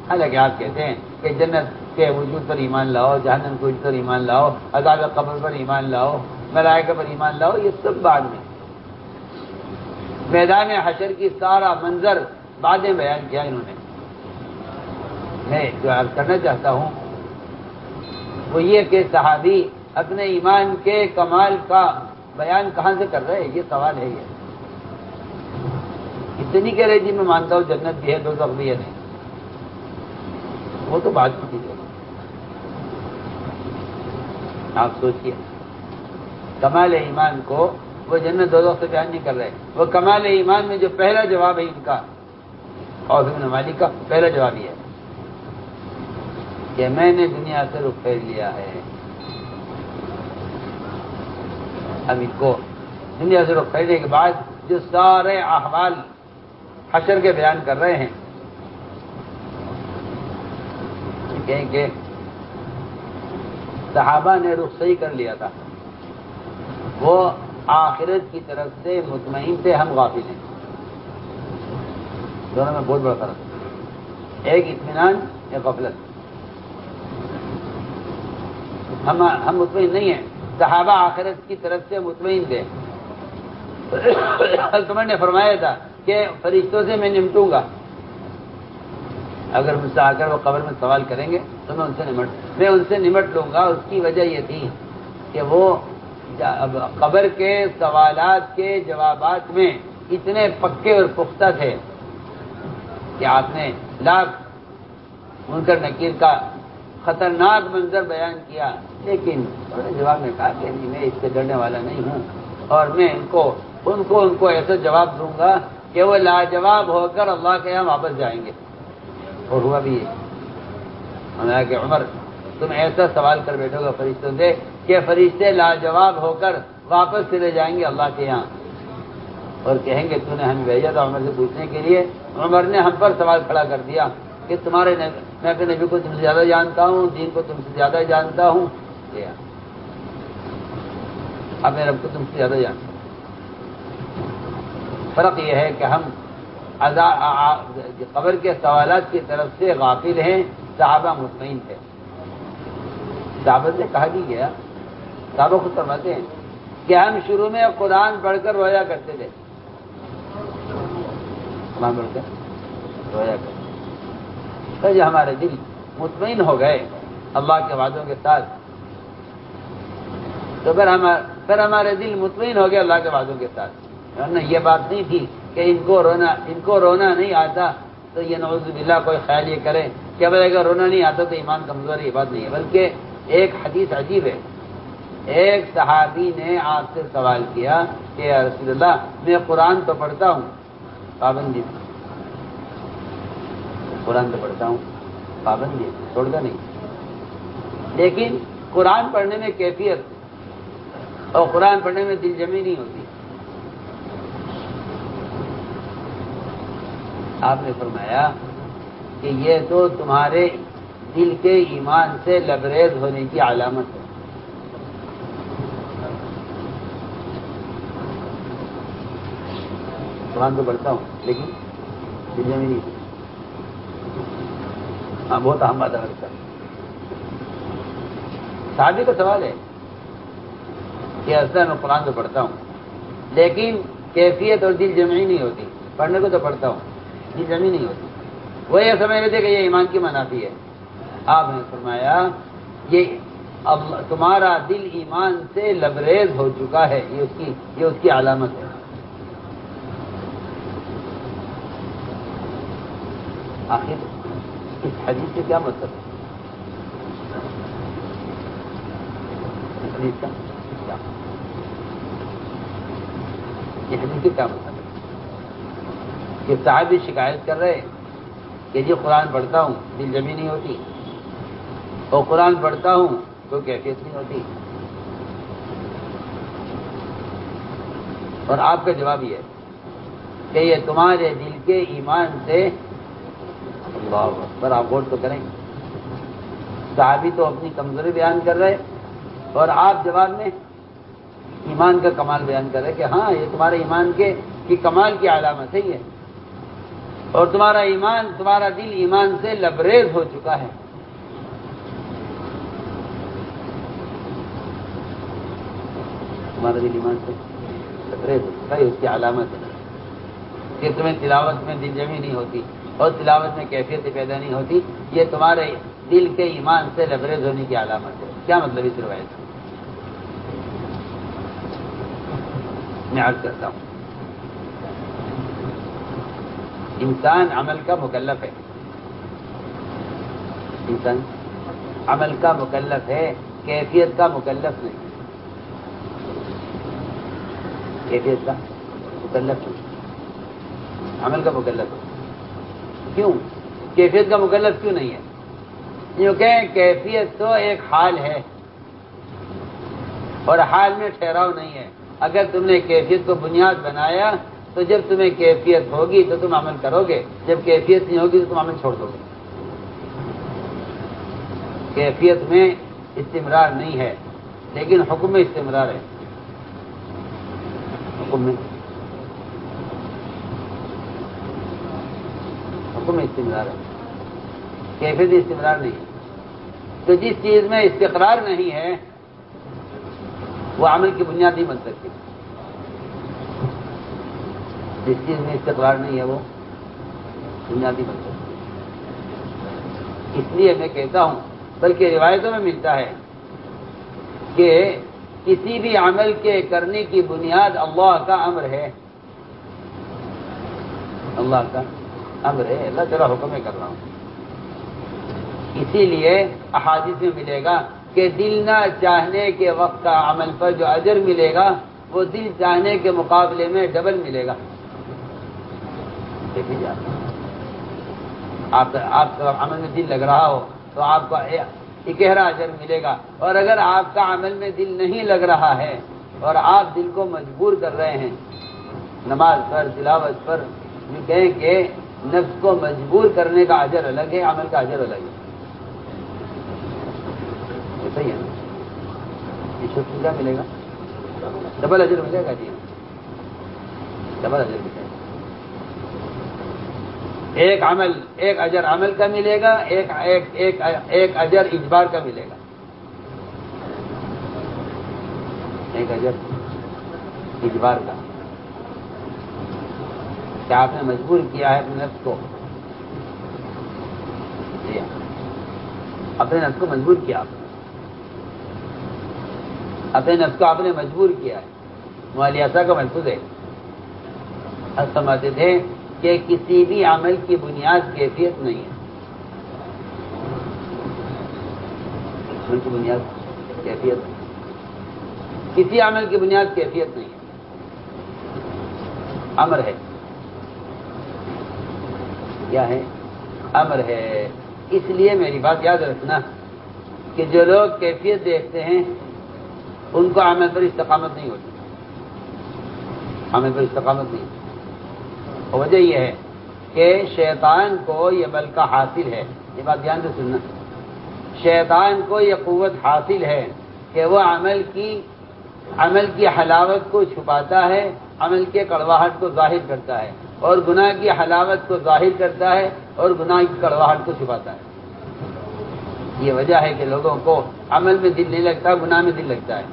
حالانکہ آپ کہتے ہیں کہ جنت کے وجود پر ایمان لاؤ، جہنم کے وجود پر ایمان لاؤ، عذاب قبر پر ایمان لاؤ، ملائکہ پر ایمان لاؤ، یہ سب بعد میں. میدان حشر کی سارا منظر بعد میں بیان کیا انہوں نے. میں جو عرض کرنا چاہتا ہوں وہ یہ کہ صحابی اپنے ایمان کے کمال کا بیان کہاں سے کر رہے ہیں؟ یہ سوال ہے. یہ اتنی کہہ رہے جی میں مانتا ہوں جنت بھی ہے دوزخ بھی ہے. نہیں، وہ تو بات کی چیز ہے. آپ سوچئے کمال ایمان کو وہ جنت دوزخ سے بیان نہیں کر رہے. وہ کمال ایمان میں جو پہلا جواب ہے ان کا اور ابن مالک کا پہلا جواب یہ ہے کہ میں نے دنیا سے رخ پھیر لیا ہے. اب ان کو دنیا سے رخ پھیرنے کے بعد جو سارے احوال حشر کے بیان کر رہے ہیں کہیں کہ صحابہ نے رخ صحیح کر لیا تھا، وہ آخرت کی طرف سے مطمئن تھے، ہم غافل ہیں. دونوں میں بہت بڑا فرق ہے. ایک اطمینان، ایک غفلت. ہم مطمئن نہیں ہیں. صحابہ آخرت کی طرف سے مطمئن تھے. عمر نے فرمایا تھا کہ فرشتوں سے میں نمٹوں گا، اگر مجھ سے آ کر وہ قبر میں سوال کریں گے تو میں ان سے نمٹ لوں گا. اس کی وجہ یہ تھی کہ وہ قبر کے سوالات کے جوابات میں اتنے پکے اور پختہ تھے کہ آپ نے لاکھ منکر نکیر کا خطرناک منظر بیان کیا، لیکن انہوں نے جواب میں کہا کہ میں اس سے ڈرنے والا نہیں ہوں اور میں ان کو ایسا جواب دوں گا کہ وہ لاجواب ہو کر اللہ کے یہاں واپس جائیں گے. اور ہوا بھی ہے. انہوں نے کہا کہ عمر تم ایسا سوال کر بیٹھو گے فرشتوں سے کہ فرشتے لاجواب ہو کر واپس چلے جائیں گے اللہ کے یہاں اور کہیں گے تو نے ہمیں بھیجا تھا عمر سے پوچھنے کے لیے. عمر نے ہم پر سوال کھڑا کر دیا کہ تمہارے میں اپنے نبی کو تم سے زیادہ جانتا ہوں، دین کو تم سے زیادہ جانتا ہوں، اب میں رب کو تم سے زیادہ جانتا ہوں. فرق یہ ہے کہ ہم قبر کے سوالات کی طرف سے غافل ہیں، صحابہ مطمئن تھے. صحابہ سے کہا بھی گیا، صحابہ خود فرماتے ہیں کہ ہم شروع میں قرآن پڑھ کر رویا کرتے تھے. قرآن پڑھ کر رویا کرتے تو جو ہمارے دل مطمئن ہو گئے اللہ کے وعدوں کے ساتھ تو پھر ہمارے دل مطمئن ہو گئے اللہ کے وعدوں کے ساتھ. ورنہ یہ بات نہیں تھی کہ ان کو رونا نہیں آتا تو یہ نعوذ باللہ کوئی خیال یہ کرے کہ اگر رونا نہیں آتا تو ایمان کمزور ہے. یہ بات نہیں ہے. بلکہ ایک حدیث عجیب ہے. ایک صحابی نے آپ سے سوال کیا کہ یا رسول اللہ میں قرآن تو پڑھتا ہوں پابندی سے، قرآن تو پڑھتا ہوں پابندی چھوڑتا نہیں، لیکن قرآن پڑھنے میں کیفیت اور قرآن پڑھنے میں دل جمی نہیں ہوتی. آپ نے فرمایا کہ یہ تو تمہارے دل کے ایمان سے لبریز ہونے کی علامت ہے. قرآن تو پڑھتا ہوں لیکن دل جمی نہیں. ہاں بہت اہم بات ہے. صحابی کا سوال ہے کہ اصل میں قرآن تو پڑھتا ہوں لیکن کیفیت اور دل جمعی نہیں ہوتی. پڑھنے کو تو پڑھتا ہوں، دل جمعی نہیں ہوتی. وہ یہ سمجھ رہے تھے کہ یہ ایمان کی منافی ہے. آپ نے فرمایا یہ تمہارا دل ایمان سے لبریز ہو چکا ہے، یہ اس کی علامت ہے. آخر اس حدیث سے کیا مطلب ہے؟ حدیث کا یہ حدیث سے کیا مطلب ہے؟ کہ صحابی شکایت کر رہے کہ جی قرآن پڑھتا ہوں دل جمی نہیں ہوتی اور قرآن پڑھتا ہوں کوئی کیفیت نہیں ہوتی. اور آپ کا جواب یہ ہے کہ یہ تمہارے دل کے ایمان سے. اللہ اکبر. آپ غور تو کریں. صحابی تو اپنی کمزوری بیان کر رہے اور آپ جواب میں ایمان کا کمال بیان کر رہے کہ ہاں یہ تمہارے ایمان کی کمال کی علامت ہے یہ، اور تمہارا دل ایمان سے لبریز ہو چکا ہے. تمہارا دل ایمان سے لبریز ہو چکا ہے، اس کی علامت ہے کہ تمہیں تلاوت میں دل جمی نہیں ہوتی اور تلاوت میں کیفیت پیدا نہیں ہوتی. یہ دل کے ایمان سے لبریز ہونے کی علامت ہے۔ کیا مطلب اس روایت کا؟ میں عرض کرتا ہوں، انسان عمل کا مکلف ہے، انسان عمل کا مکلف ہے، کیفیت کا مکلف نہیں، کیفیت کا مکلف نہیں، عمل کا مکلف ہے۔ کیوں کیفیت کا مکلف کیوں نہیں ہے؟ کیونکہ کیفیت تو ایک حال ہے اور حال میں ٹھہراؤ نہیں ہے۔ اگر تم نے کیفیت کو بنیاد بنایا تو جب تمہیں کیفیت ہوگی تو تم عمل کرو گے، جب کیفیت نہیں ہوگی تو تم عمل چھوڑ دو گے۔ کیفیت میں استمرار نہیں ہے لیکن حکم میں استمرار ہے، حکم میں استمرار ہے، کیفیت استمرار نہیں ہے۔ تو جس چیز میں استقرار نہیں ہے وہ عمل کی بنیاد نہیں بن سکتی، جس چیز میں استقرار نہیں ہے وہ بنیاد نہیں بن سکتی۔ اس لیے میں کہتا ہوں، بلکہ روایتوں میں ملتا ہے کہ کسی بھی عمل کے کرنے کی بنیاد اللہ کا امر ہے، اللہ کا امر ہے، اللہ تعالیٰ حکم میں کر رہا ہوں۔ اسی لیے احادیث میں ملے گا کہ دل نہ چاہنے کے وقت کا عمل پر جو اجر ملے گا وہ دل چاہنے کے مقابلے میں ڈبل ملے گا۔ دیکھیے آپ کا عمل میں دل لگ رہا ہو تو آپ کو اکہرا اجر ملے گا، اور اگر آپ کا عمل میں دل نہیں لگ رہا ہے اور آپ دل کو مجبور کر رہے ہیں نماز پر، تلاوت پر، یہ کہیں کہ نفس کو مجبور کرنے کا اجر الگ ہے، عمل کا اجر الگ ہے۔ صحیح ہے نا؟ یہ شخص کیا ملے گا؟ ڈبل اجر ملے گا، جی ڈبل اجر ملے گا۔ ایک اجر عمل کا ملے گا، ایک اجر اجبار کا ملے گا، ایک اجر اجبار کا۔ کیا آپ نے مجبور کیا ہے اپنے نفس کو؟ جی اپنے نفس کو مجبور کیا، اپنے نفس کو آپ نے مجبور کیا ہے۔ موالیاسا کا محفوظ ہے، سمجھتے تھے کہ کسی بھی عمل کی بنیاد کیفیت نہیں ہے، عمل کی بنیاد کیفیت، کسی عمل کی بنیاد کیفیت نہیں ہے، امر ہے۔ کیا ہے؟ امر ہے۔ اس لیے میری بات یاد رکھنا کہ جو لوگ کیفیت دیکھتے ہیں ان کو عمل پر استقامت نہیں ہوتی، عمل پر استقامت نہیں۔ وجہ یہ ہے کہ شیطان کو یہ ملکہ حاصل ہے، یہ بات دھیان سے سننا، شیطان کو یہ قوت حاصل ہے کہ وہ عمل کی حلاوت کو چھپاتا ہے، عمل کے کڑواہٹ کو ظاہر کرتا ہے، اور گناہ کی حلاوت کو ظاہر کرتا ہے اور گناہ کی کڑواہٹ کو چھپاتا ہے۔ یہ وجہ ہے کہ لوگوں کو عمل میں دل نہیں لگتا، گناہ میں دل لگتا ہے،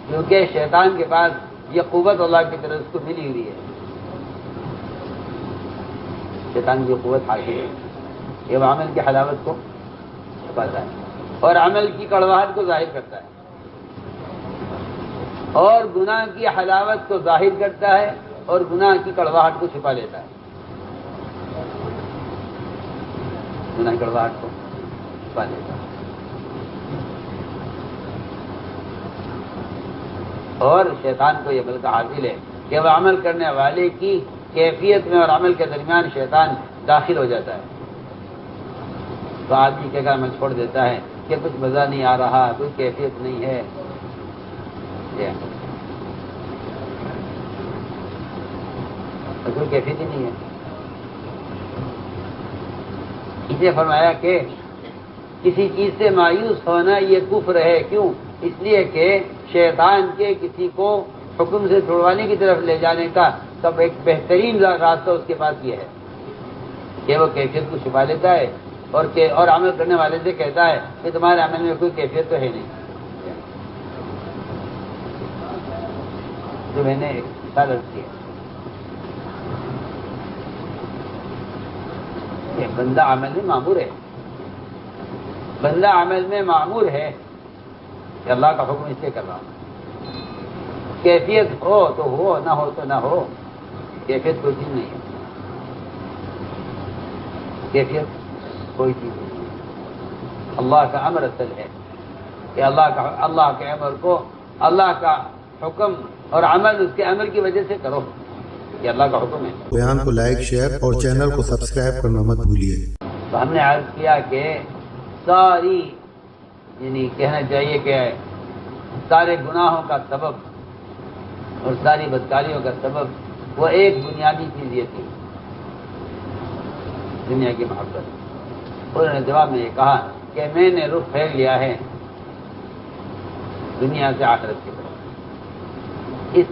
کیونکہ شیطان کے پاس یہ قوت اللہ کی طرف اس کو ملی ہوئی ہے، شیطان کی قوت حاصل ہے، یہ وہ عمل کی حلاوت کو چھپاتا ہے اور عمل کی کڑواہٹ کو ظاہر کرتا ہے، اور گناہ کی حلاوت کو ظاہر کرتا ہے اور گناہ کی کڑواہٹ کو چھپا لیتا ہے، گناہ کی کڑواہٹ کو چھپا لیتا ہے۔ اور شیطان کو یہ ملکہ حاصل ہے کہ وہ عمل کرنے والے کی کیفیت میں اور عمل کے درمیان شیطان داخل ہو جاتا ہے، تو آدمی کے عمل چھوڑ دیتا ہے کہ کچھ مزہ نہیں آ رہا، کوئی کیفیت نہیں ہے، کوئی کیفیت ہی نہیں ہے۔ اسے فرمایا کہ کسی چیز سے مایوس ہونا یہ کفر ہے، کیوں؟ اس لیے کہ شیطان کے کسی کو حکم سے چھڑوانے کی طرف لے جانے کا سب ایک بہترین راستہ اس کے پاس یہ ہے کہ وہ کیفیت کو چھپا لیتا ہے اور عمل کرنے والے سے کہتا ہے کہ تمہارے عمل میں کوئی کیفیت تو ہے نہیں۔ جو میں نے ایک مثال عرض کی کہ بندہ عمل میں معمور ہے، بندہ عمل میں معمور ہے کہ اللہ کا حکم اس سے کر رہا ہوں، کیفیت ہو تو ہو، نہ ہو تو نہ ہو، کیفیت کوئی چیز نہیں ہے، کیفیت کوئی چیز نہیں ہے، اللہ کا امر اصل ہے کہ اللہ کے امر کو، اللہ کا حکم اور عمل اس کے امر کی وجہ سے کرو، یہ اللہ کا حکم ہے۔ بیان کو لائک، شیئر اور چینل کو سبسکرائب کرنا مت بھولیے۔ تو ہم نے عرض کیا کہ ساری، یعنی کہنا چاہیے کہ سارے گناہوں کا سبب اور ساری بدکاریوں کا سبب وہ ایک بنیادی چیز یہ تھی، دنیا کی محبت۔ انہوں نے جواب میں یہ کہا کہ میں نے رخ پھیر لیا ہے دنیا سے آخرت کی طرف۔ اس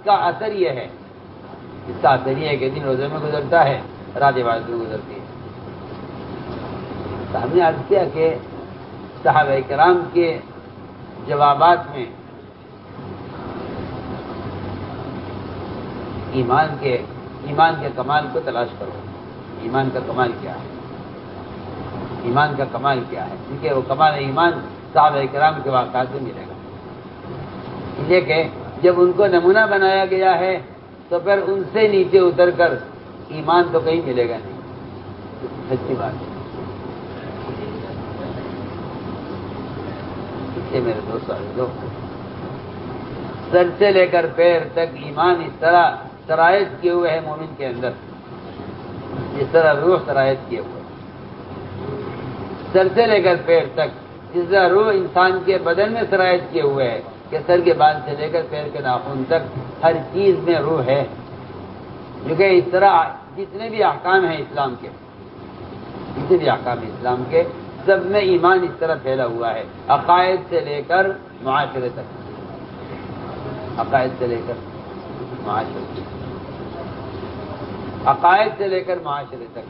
کا اثر یہ ہے، اس کا اثر یہ ہے کہ دن روزے میں گزرتا ہے، رات عبادت میں گزرتی ہے۔ تو ہم نے عرض کیا کہ صحابہ کرام کے جوابات میں ایمان کے کمال کو تلاش کرو، ایمان کا کمال کیا ہے، ایمان کا کمال کیا ہے، کیونکہ وہ کمال ایمان صحابہ کرام کے واقعات میں ملے گا۔ یہ کہ جب ان کو نمونہ بنایا گیا ہے تو پھر ان سے نیچے اتر کر ایمان تو کہیں ملے گا نہیں، سچی بات ہے۔ اس سے میرے دوستوں، سر سے لے کر پیر تک ایمان اس طرح شرائط کیے ہوئے ہے مومن کے اندر، جس طرح روح شرائط کیے ہوئے، سر سے لے کر پیر تک، جس طرح روح انسان کے بدن میں شرائط کیے ہوئے ہے کہ سر کے بال سے لے کر پیر کے ناخن تک ہر چیز میں روح ہے، کیونکہ اس طرح جتنے بھی احکام ہیں اسلام کے، جتنے بھی احکام ہیں اسلام کے، سب میں ایمان اس طرح پھیلا ہوا ہے، عقائد سے لے کر معاشرے تک، عقائد سے لے کر معاشرے تک، عقائد سے لے کر معاشرے تک۔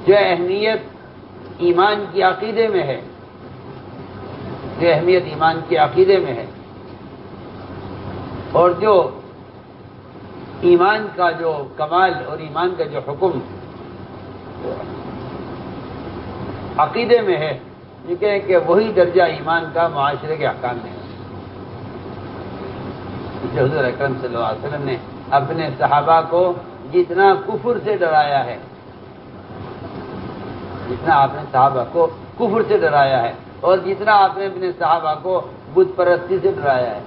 جو اہمیت ایمان کی عقیدے میں ہے، جو اہمیت ایمان کے عقیدے میں ہے، اور جو ایمان کا جو کمال اور ایمان کا جو حکم عقیدے میں ہے، یہ کہ وہی درجہ ایمان کا معاشرے کے احکام میں ہے۔ حضور اکرم صلی اللہ علیہ وسلم نے اپنے صحابہ کو جتنا کفر سے ڈرایا ہے، جتنا آپ نے صحابہ کو کفر سے ڈرایا ہے، اور جتنا آپ نے اپنے صحابہ کو بت پرستی سے ڈرایا ہے،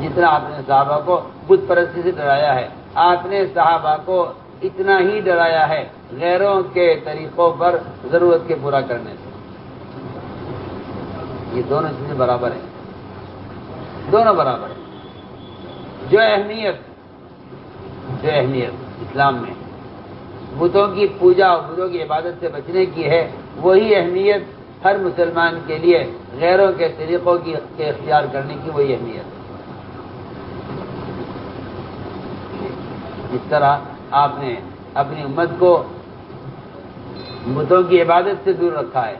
جتنا آپ نے صحابہ کو بت پرستی سے ڈرایا ہے، آپ نے صحابہ کو اتنا ہی ڈرایا ہے غیروں کے طریقوں پر ضرورت کے پورا کرنے سے۔ یہ دونوں چیزیں برابر ہیں، دونوں برابر ہیں۔ جو اہمیت اسلام میں بتوں کی پوجا اور بتوں کی عبادت سے بچنے کی ہے، وہی اہمیت ہر مسلمان کے لیے غیروں کے طریقوں کے اختیار کرنے کی وہی اہمیت ہے۔ اس طرح آپ نے اپنی امت کو بتوں کی عبادت سے دور رکھا ہے،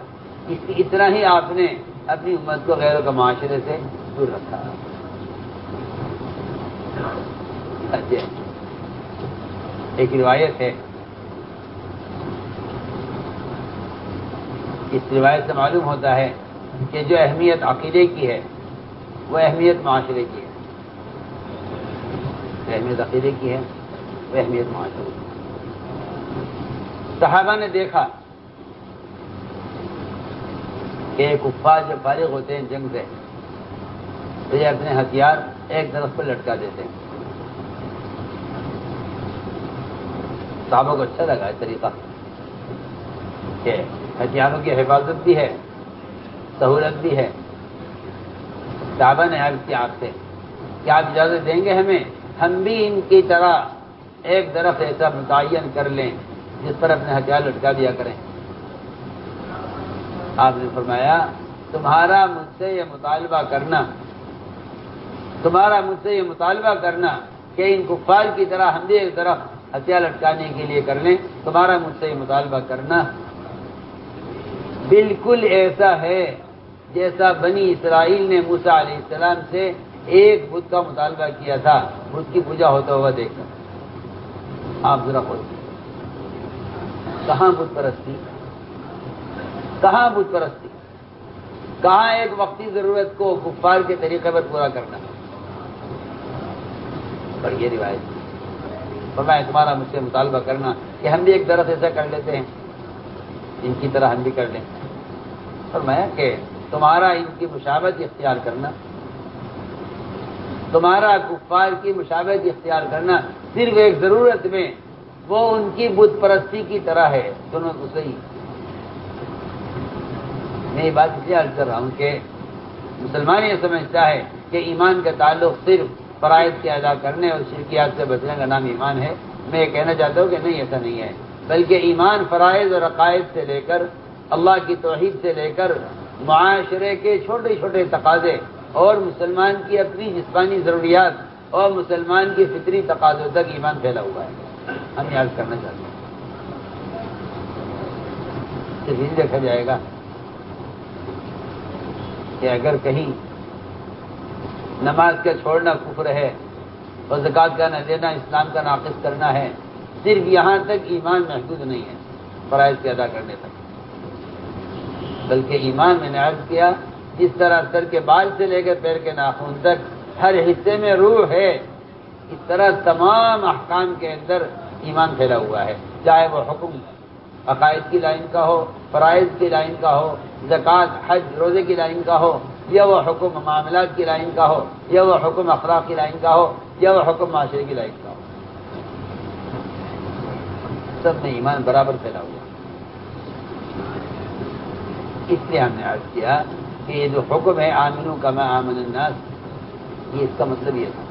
اتنا ہی آپ نے اپنی امت کو غیروں کے معاشرے سے دور رکھا ہے۔ اچھا، ایک روایت ہے، اس روایت سے معلوم ہوتا ہے کہ جو اہمیت عقیدے کی ہے وہ اہمیت معاشرے کی ہے، جو اہمیت عقیدے کی ہے وہ اہمیت معاشرے کی ہے۔ صحابہ نے دیکھا کہ کفار جب فارغ ہوتے ہیں جنگ سے تو یہ اپنے ہتھیار ایک درخت پر لٹکا دیتے ہیں۔ صحابہ کو اچھا لگا یہ طریقہ کہ ہتھیاروں کی حفاظت بھی ہے، سہولت بھی ہے۔ صحابہ نے عرض کیا آپ سے کہ آپ اجازت دیں گے ہمیں، ہم بھی ان کی طرح ایک درخت ایسا متعین کر لیں جس پر اپنے ہتھیار لٹکا دیا کریں۔ آپ نے فرمایا تمہارا مجھ سے یہ مطالبہ کرنا کہ ان کفار کی طرح ہم بھی ایک درخت ہتھیار لٹکانے کے لیے کر لیں، تمہارا مجھ سے یہ مطالبہ کرنا بالکل ایسا ہے جیسا بنی اسرائیل نے موسیٰ علیہ السلام سے ایک بت کا مطالبہ کیا تھا بت کی پوجا ہوتا ہوا دیکھ کر۔ آپ ذرا خود کہاں بت پرستی، کہاں بت پرستی، کہاں ایک وقتی ضرورت کو کفار کے طریقے پر پورا کرنا۔ پر یہ روایت فرمایا تمہارا مجھ سے مطالبہ کرنا کہ ہم بھی ایک درخت ایسا کر لیتے ہیں، ان کی طرح ہم بھی کر لیں۔ فرمایا کہ تمہارا ان کی مشابہت اختیار کرنا، تمہارا کفار کی مشابہت اختیار کرنا صرف ایک ضرورت میں وہ ان کی بت پرستی کی طرح ہے۔ سنو تو صحیح، میں یہ بات اس لیے عرض کر رہا ہوں کہ مسلمان یہ سمجھتا ہے کہ ایمان کا تعلق صرف فرائض کے ادا کرنے اور شرکیات سے بچنے کا نام ایمان ہے۔ میں یہ کہنا چاہتا ہوں کہ نہیں، ایسا نہیں ہے، بلکہ ایمان فرائض اور عقائد سے لے کر اللہ کی توحید سے لے کر معاشرے کے چھوٹے چھوٹے تقاضے اور مسلمان کی اپنی جسمانی ضروریات اور مسلمان کی فطری تقاضوں تک ایمان پھیلا ہوا ہے۔ ہم یاد کرنا چاہتے ہیں، صرف یہ دیکھا جائے گا کہ اگر کہیں نماز کا چھوڑنا کفر ہے اور زکوٰۃ کا نہ دینا اسلام کا ناقص کرنا ہے، صرف یہاں تک ایمان محدود نہیں ہے فرائض کے ادا کرنے تک، بلکہ ایمان میں نے عرض کیا جس طرح سر کے بال سے لے کر پیر کے ناخن تک ہر حصے میں روح ہے، اس طرح تمام احکام کے اندر ایمان پھیلا ہوا ہے، چاہے وہ حکم عقائد کی لائن کا ہو، فرائض کی لائن کا ہو، زکوٰۃ حج روزے کی لائن کا ہو، یا وہ حکم معاملات کی لائن کا ہو، یا وہ حکم اخلاق کی لائن کا ہو، یا وہ حکم معاشرے کی لائن کا ہو، سب میں ایمان برابر پھیلا ہوا۔ اس لیے ہم نے عرض کیا کہ یہ جو حکم ہے آمنو کما آمن الناس، یہ اس کا مطلب یہ تھا،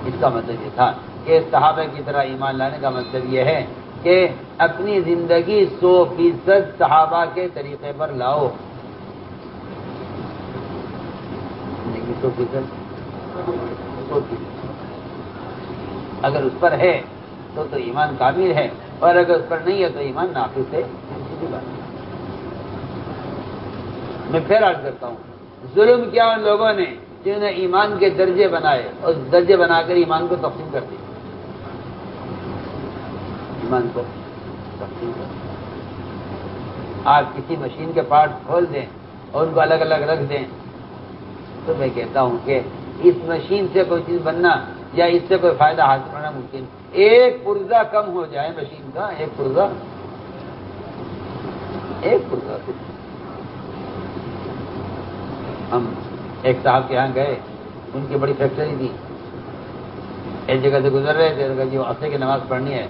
اس کا مطلب یہ تھا کہ صحابہ کی طرح ایمان لانے کا مطلب یہ ہے کہ اپنی زندگی 100% صحابہ کے طریقے پر لاؤ۔ زندگی 100% اگر اس پر ہے تو ایمان کامل ہے، اور اگر اس پر نہیں ہے تو ایمان ناقص ہے، سیدھی بات ہے۔ میں پھر عرض کرتا ہوں، ظلم کیا ان لوگوں نے جنہوں نے ایمان کے درجے بنائے اور درجے بنا کر ایمان کو تقسیم کر دیا، ایمان کو تقسیم کر دیا۔ آپ کسی مشین کے پارٹ کھول دیں اور ان کو الگ الگ رکھ دیں تو میں کہتا ہوں کہ اس مشین سے کوئی چیز بننا یا اس سے کوئی فائدہ حاصل کرنا ممکن، ایک پرزہ کم ہو جائے مشین کا، ایک پرزہ ہم ایک صاحب کے یہاں گئے، ان کی بڑی فیکٹری تھی، ایک جگہ سے گزر رہے تھے، جی وہ عصر کی نماز پڑھنی ہے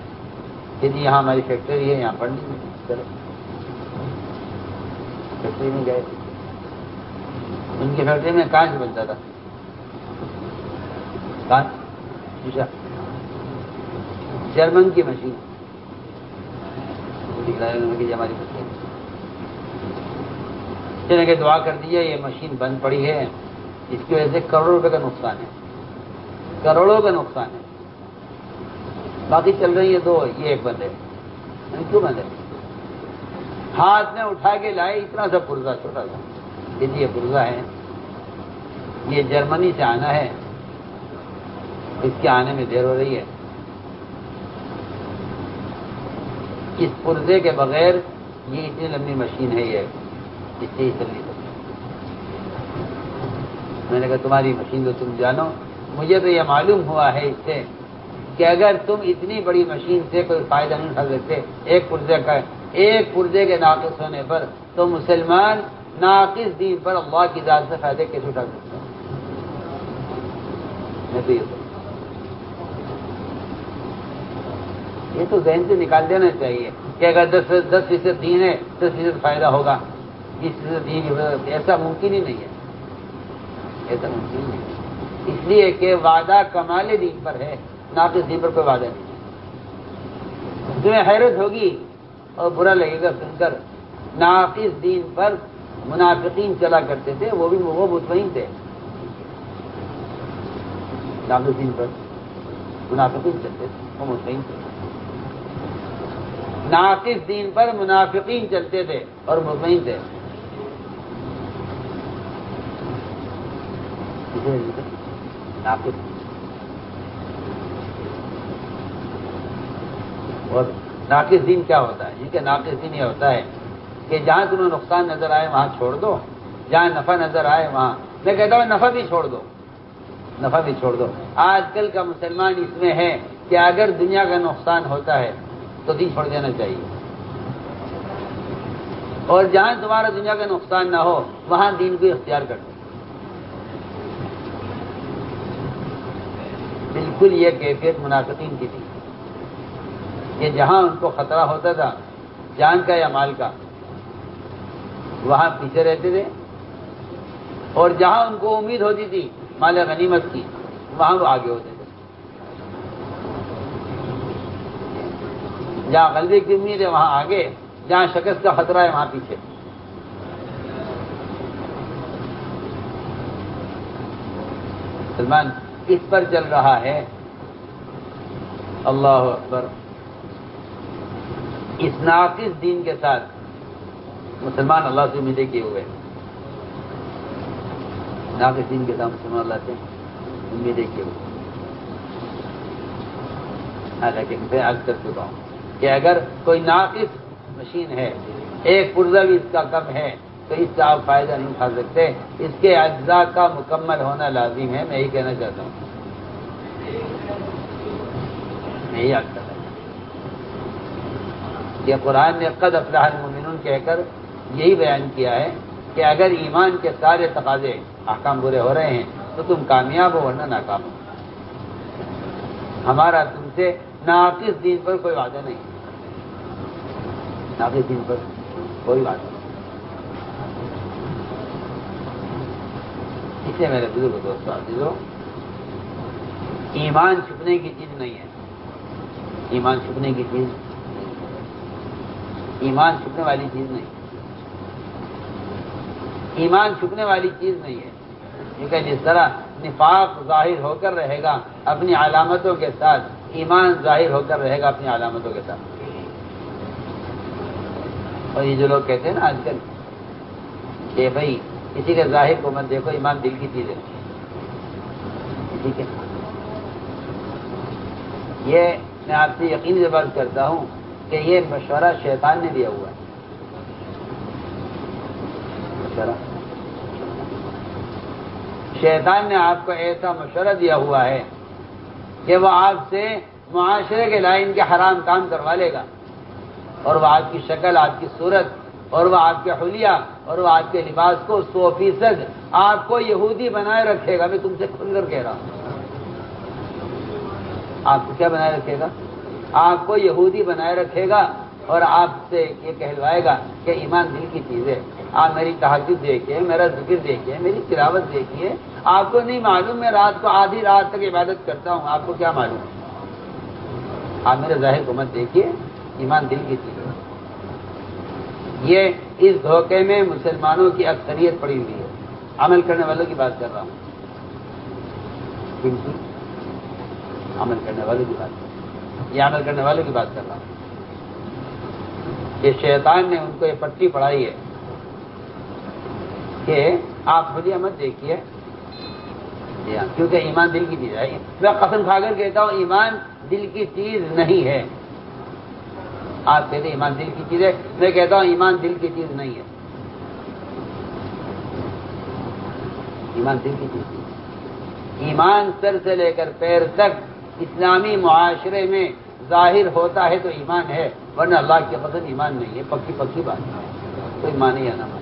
کہ جی یہاں ہماری فیکٹری ہے، یہاں پڑھنی ہے، چلو فیکٹری میں گئے۔ ان کی فیکٹری میں کانچ بنتا تھا، کانچ شیشہ، جرمن کی مشین دکھ رہا ہے انہوں نے کہ ہماری فیکٹری چلے کہ دعا کر دیجیے، یہ مشین بند پڑی ہے، اس کی وجہ سے کروڑوں روپے کا نقصان ہے، کروڑوں کا نقصان ہے، باقی چل رہی ہے دو، یہ ایک بند ہے، کیوں بند ہے؟ ہاتھ میں اٹھا کے لائے اتنا سا پرزہ، چھوٹا سا، یہ پرزہ ہے، یہ جرمنی سے آنا ہے، اس کے آنے میں دیر ہو رہی ہے، اس پرزے کے بغیر یہ اتنی لمبی مشین ہے، یہ اس سے ہی چل نہیں سکتی۔ میں نے کہا تمہاری مشین تو تم جانو، مجھے تو یہ معلوم ہوا ہے اس سے کہ اگر تم اتنی بڑی مشین سے کوئی فائدہ نہیں اٹھا سکتے ایک پرزے کے ناقص ہونے پر، تو مسلمان ناقص دین پر اللہ کی ذات سے فائدے کیسے اٹھا سکتا ہے؟ میں تو یہ تو ذہن سے نکال دینا چاہیے کہ اگر 10% دین ہے 10% فائدہ ہوگا، 20% دین کی، ایسا ممکن ہی نہیں ہے، ایسا ممکن نہیں ہے، اس لیے کہ وعدہ کمال دین پر ہے، ناقص دین پر کوئی وعدہ نہیں۔ تمہیں حیرت ہوگی اور برا لگے گا سن کر، ناقص دین پر منافقین چلا کرتے تھے، وہ مطمئن تھے، ناقص دین پر منافقین چلتے تھے، وہ مطمئن تھے، ناقص دین پر منافقین چلتے تھے اور مطمئن تھے۔ ناقص اور ناقص دین کیا ہوتا ہے؟ کہ ناقص دین یہ ہوتا ہے کہ جہاں تمہیں نقصان نظر آئے وہاں چھوڑ دو، جہاں نفع نظر آئے وہاں، میں کہتا ہوں نفع بھی چھوڑ دو، نفع بھی چھوڑ دو۔ آج کل کا مسلمان اس میں ہے کہ اگر دنیا کا نقصان ہوتا ہے تو دین چھوڑ دینا چاہیے، اور جہاں تمہارا دنیا کا نقصان نہ ہو وہاں دین کو اختیار کر دو۔ بالکل یہ کیفیت منافقین کی تھی کہ جہاں ان کو خطرہ ہوتا تھا جان کا یا مال کا وہاں پیچھے رہتے تھے، اور جہاں ان کو امید ہوتی تھی مال غنیمت کی وہاں وہ آگے ہوتے تھے۔ جہاں غلبے کی امید ہے وہاں آگے، جہاں شکست کا خطرہ ہے وہاں پیچھے۔ سلمان اس پر چل رہا ہے، اللہ اکبر۔ اس ناقص دین کے ساتھ مسلمان اللہ سے امیدیں کیے ہوئے، ناقص دین کے ساتھ مسلمان اللہ سے امیدیں کیے ہوئے۔ حالانکہ میں عرض کر چکا ہوں کہ اگر کوئی ناقص مشین ہے، ایک پرزہ بھی اس کا کم ہے تو اس کا آپ فائدہ نہیں اٹھا سکتے، اس کے اجزاء کا مکمل ہونا لازم ہے۔ میں یہی کہنا چاہتا ہوں، میں یہی عرض کرتا ہوں کہ قرآن نے قد افلح المؤمنون کہہ کر یہی بیان کیا ہے کہ اگر ایمان کے سارے تقاضے احکام پورے ہو رہے ہیں تو تم کامیاب ہو ورنہ ناکام ہو۔ ہمارا تم سے ناقص دین پر کوئی وعدہ نہیں، ناقص دین پر کوئی وعدہ نہیں۔ اس لیے میرے بزرگ دوستوں عزیزوں، ایمان چھپنے کی چیز نہیں ہے، ایمان چھپنے کی چیز، ایمان چھپنے والی چیز نہیں، ایمان چھپنے والی چیز نہیں ہے۔ کیونکہ جس طرح نفاق ظاہر ہو کر رہے گا اپنی علامتوں کے ساتھ، ایمان ظاہر ہو کر رہے گا اپنی علامتوں کے ساتھ۔ اور یہ جو لوگ کہتے ہیں نا آج کل کہ بھائی کسی کے ظاہر کو مت دیکھو، ایمان دل کی چیز ہے، ٹھیک ہے، یہ میں آپ سے یقین سے بات کرتا ہوں کہ یہ مشورہ شیطان نے دیا ہوا ہے۔ مشورہ شیطان نے آپ کو ایسا مشورہ دیا ہوا ہے کہ وہ آپ سے معاشرے کے لائن کے حرام کام کروا لے گا، اور وہ آپ کی شکل، آپ کی صورت، اور وہ آپ کے حلیہ اور وہ آپ کے لباس کو 100% آپ کو یہودی بنائے رکھے گا۔ میں تم سے کھل کر کہہ رہا ہوں، آپ کو کیا بنائے رکھے گا؟ آپ کو یہودی بنائے رکھے گا، اور آپ سے یہ کہلوائے گا کہ ایمان دل کی چیز ہے۔ آپ میری تہجد دیکھیے، میرا ذکر دیکھیے، میری تلاوت دیکھیے۔ آپ کو نہیں معلوم میں رات کو آدھی رات تک عبادت کرتا ہوں، آپ کو کیا معلوم؟ آپ میرے ظاہر کو مت دیکھیے، ایمان دل کی چیز ہے۔ یہ اس دھوکے میں مسلمانوں کی اکثریت پڑی ہوئی ہے۔ عمل کرنے والوں کی بات کر رہا ہوں، عمل کرنے والوں کی بات کر رہا ہوں، یہ عمل کرنے والوں کی بات کر رہا ہوں کہ شیطان نے ان کو یہ پٹی پڑھائی ہے کہ آپ حلیہ مت دیکھیے، کیونکہ ایمان دل کی چیز ہے۔ میں قسم کھا کر کہتا ہوں ایمان دل کی چیز نہیں ہے۔ آپ کہتے ہیں ایمان دل کی چیز ہے، میں کہتا ہوں ایمان دل کی چیز نہیں ہے، ایمان دل کی چیز نہیں۔ ایمان سر سے لے کر پیر تک اسلامی معاشرے میں ظاہر ہوتا ہے تو ایمان ہے، ورنہ اللہ کی قسم ایمان نہیں ہے، پکی پکی بات ہے، کوئی مانے یا نہ مانے۔